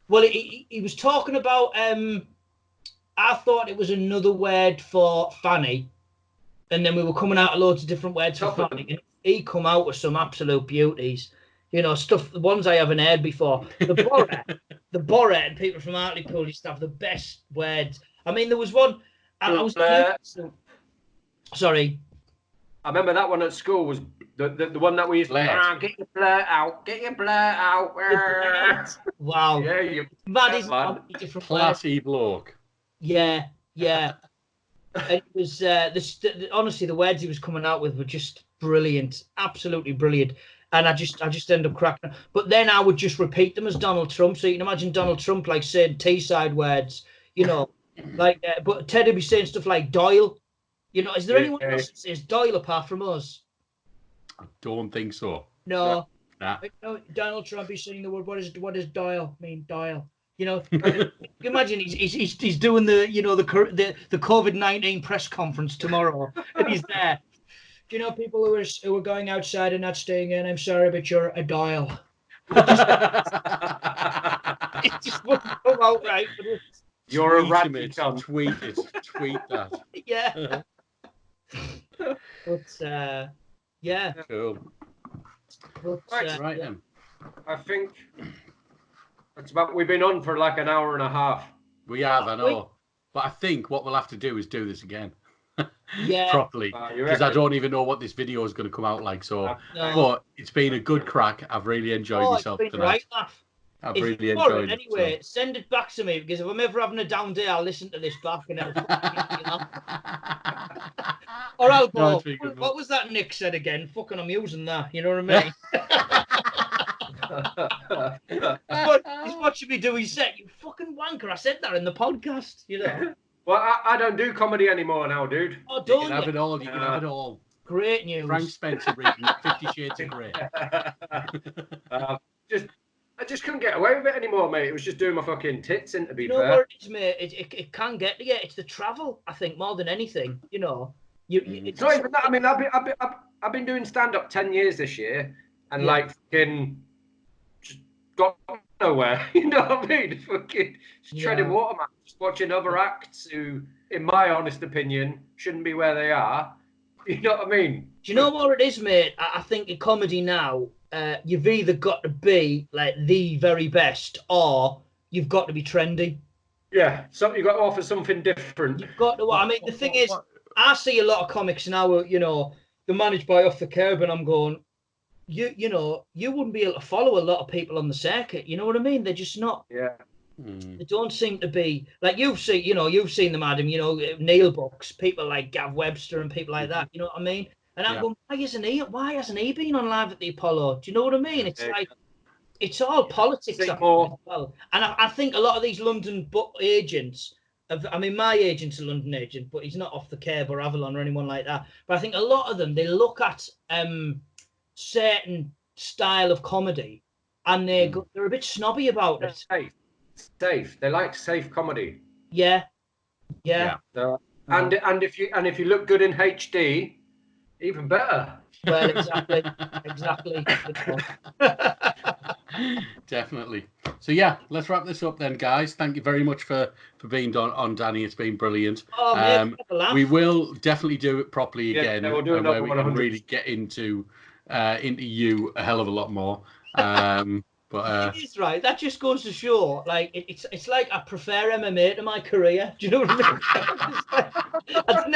Well, he was talking about. I thought it was another word for fanny, and then we were coming out of loads of different words for fanny. And he come out with some absolute beauties, you know, stuff, the ones I haven't heard before. The Borat, and people from Hartlepool used to have the best words. I mean, there was one. I was sorry. I remember that one at school was the one that we used to get your blur out. Wow. Yeah, you Mad is different classy bloke. Yeah. It was honestly the words he was coming out with were just brilliant, absolutely brilliant. And I just ended up cracking. But then I would just repeat them as Donald Trump. So you can imagine Donald Trump like saying Teesside words, you know, like. But Ted would be saying stuff like Doyle. You know, is there anyone else that says Doyle apart from us? I don't think so. No. Nah. No, Donald Trump is saying the word. What does Doyle mean? Doyle. You know, imagine he's doing the COVID-19 press conference tomorrow, and he's there. Do you know people who are going outside and not staying in? I'm sorry, but you're a dial. It just wouldn't come out right. You're a rat. Tweet it. Tweet that. Yeah. But yeah. Cool. But, Right then. I think it's about. We've been on for like an hour and a half. We have, I know. But I think what we'll have to do is do this again. Yeah. Properly. Because I don't even know what this video is going to come out like. So, but it's been a good crack. I've really enjoyed myself tonight. Right, laugh. I've if really enjoyed it. Anyway, send it back to me because if I'm ever having a down day, I'll listen to this back and it'll fucking, you know. Or I'll go, what was that Nick said again? Fucking, I'm using that. You know what I mean? What should we do? He said, you fucking wanker. I said that in the podcast, you know. Well, I don't do comedy anymore now, dude. Oh, don't you can have it all. You can have it all. Great news. Frank Spencer reading 50 Shades of Grey. I just couldn't get away with it anymore, mate. It was just doing my fucking tits in, to be You know fair. what it is, mate? It can get to you. It's the travel, I think, more than anything. You know, It's not even that. I mean, I've been doing stand up 10 years this year, and Yeah. like fucking just got nowhere. You know what I mean? Fucking just treading water, man. Just watching other acts who, in my honest opinion, shouldn't be where they are. You know what I mean? Do you know what it is, mate? I think in comedy now, you've either got to be like the very best, or you've got to be trendy. Yeah, you've got to offer something different. You've got to. I mean, the thing is, I see a lot of comics now. You know, they're managed by Off the Curb, and I'm going, you know, you wouldn't be able to follow a lot of people on the circuit. You know what I mean? They're just not. Yeah. They don't seem to be like you've seen them, Adam. You know, Neil Books, people like Gav Webster, and people like that. You know what I mean? And I'm going, why hasn't he been on Live at the Apollo? Do you know what I mean? It's like, it's all politics as well. And I think a lot of these London book agents, my agent's a London agent, but he's not Off the Curb or Avalon or anyone like that. But I think a lot of them, they look at certain style of comedy, and they're a bit snobby about it. Safe. They like safe comedy. Yeah. And if you look good in HD, even better. Well, exactly. Definitely. So yeah, let's wrap this up then, guys. Thank you very much for being on, Danny. It's been brilliant. Oh, man, we will definitely do it properly again, we'll do where we can 100. really get into you a hell of a lot more. But it is right. That just goes to show, like it's like I prefer MMA to my career. Do you know what I mean?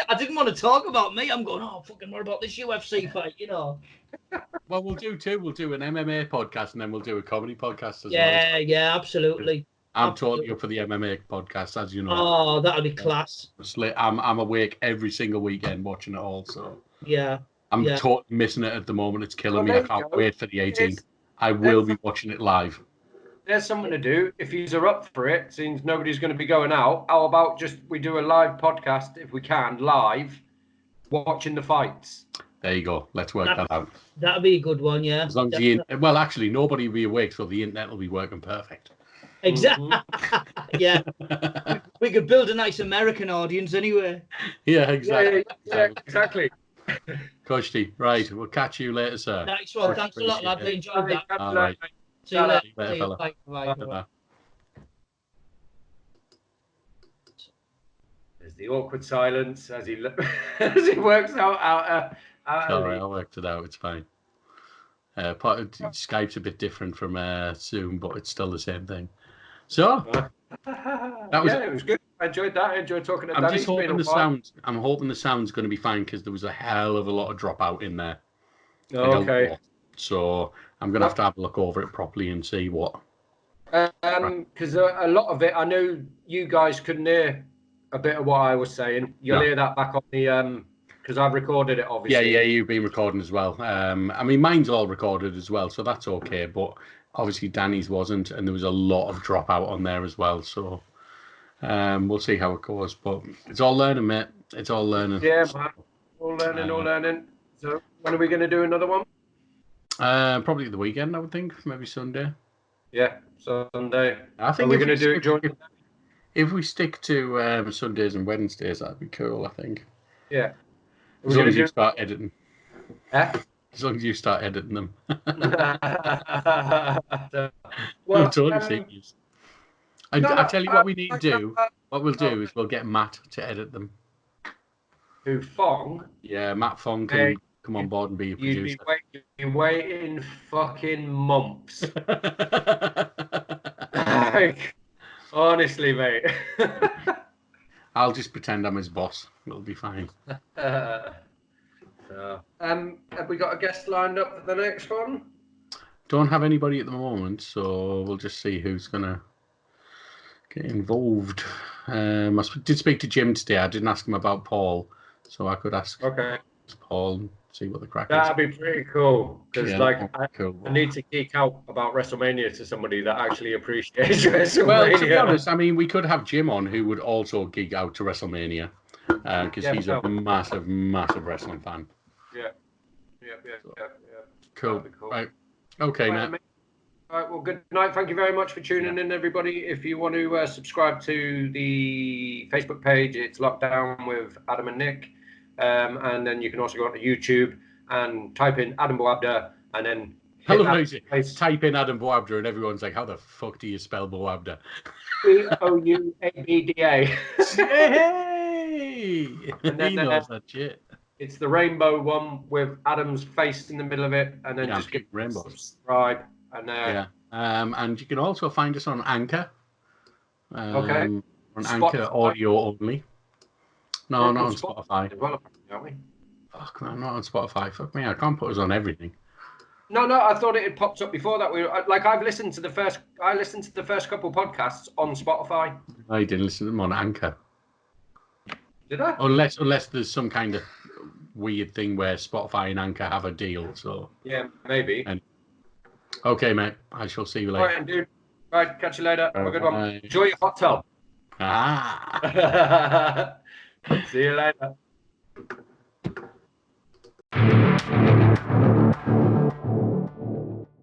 I didn't want to talk about me. I'm going, fucking, what about this UFC fight? You know. Well, we'll do two. We'll do an MMA podcast, and then we'll do a comedy podcast as well. Yeah, absolutely. I'm totally up for the MMA podcast, as you know. Oh, that'll be class. I'm awake every single weekend watching it all. So yeah, I'm totally missing it at the moment. It's killing me. I can't wait for the 18th. I will be watching it live. There's something to do. If you're up for it, since nobody's going to be going out, how about we do a live podcast, if we can, live, watching the fights? There you go. Let's work that out. That'll be a good one, yeah. As long as well, actually, nobody will be awake, so the internet will be working perfect. Exactly. Yeah. We could build a nice American audience anyway. Yeah, exactly. Yeah, exactly. Koshti, right. We'll catch you later, sir. Nice one. Thanks a lot, lad. I enjoyed that. All right. See you later. Fella. Bye. There's the awkward silence as he works out. Sorry, I worked it out. It's fine. Skype's a bit different from Zoom, but it's still the same thing. So it was good. I enjoyed that. I enjoyed talking to Danny. I'm just hoping the sound. I'm hoping the sound's going to be fine because there was a hell of a lot of dropout in there. Okay. So I'm going to have a look over it properly and see what. Because a lot of it, I know you guys couldn't hear a bit of what I was saying. You'll hear that back on the because I've recorded it, obviously. Yeah, you've been recording as well. I mean, mine's all recorded as well, so that's okay. But obviously, Danny's wasn't, and there was a lot of dropout on there as well. So we'll see how it goes. But it's all learning, mate. It's all learning. Yeah, man. All learning. So when are we going to do another one? Probably the weekend, I would think. Maybe Sunday. Yeah, Sunday. I think we're going to do it during. If we stick to Sundays and Wednesdays, that'd be cool. I think. Yeah. As long as you start editing. As long as you start editing them. Well, I'm totally serious. I tell you what we need to do. What we'll do is we'll get Matt to edit them. Who, Fong? Yeah, Matt Fong can come on board and be a producer. You'd be waiting fucking months. Honestly, mate. I'll just pretend I'm his boss. It'll be fine. Have we got a guest lined up for the next one? Don't have anybody at the moment, so we'll just see who's gonna get involved. I did speak to Jim today. I didn't ask him about Paul, so I could ask Paul and see what the crack is. That'd be pretty cool because, cool. I need to geek out about WrestleMania to somebody that actually appreciates WrestleMania. Well, to be honest, I mean, we could have Jim on who would also geek out to WrestleMania because he's a massive, massive wrestling fan. Yeah. Cool. That'd be cool. Right. Okay, Right, Matt. All right, well, good night. Thank you very much for tuning in, everybody. If you want to subscribe to the Facebook page, it's Lockdown with Adam and Nick. And then you can also go onto YouTube and type in Adam Boabda and then I love how you type in Adam Boabda and everyone's like, how the fuck do you spell Boabda? Boubda. Hey! And then, he knows that shit. It's the rainbow one with Adam's face in the middle of it, and then just give subscribe. And and you can also find us on Anchor. Okay. On Anchor audio only. No, not on Spotify. As well, aren't we? Fuck, man, not on Spotify. Fuck me, I can't put us on everything. No, I thought it had popped up before that. I've listened to the first. I listened to the first couple podcasts on Spotify. I didn't listen to them on Anchor. Did I? Unless there's some kind of weird thing where Spotify and Anchor have a deal. So yeah, maybe. Okay, mate. I shall see you later. All right, dude. Right, catch you later. Have a good one. Enjoy your hot tub. Ah. See you later.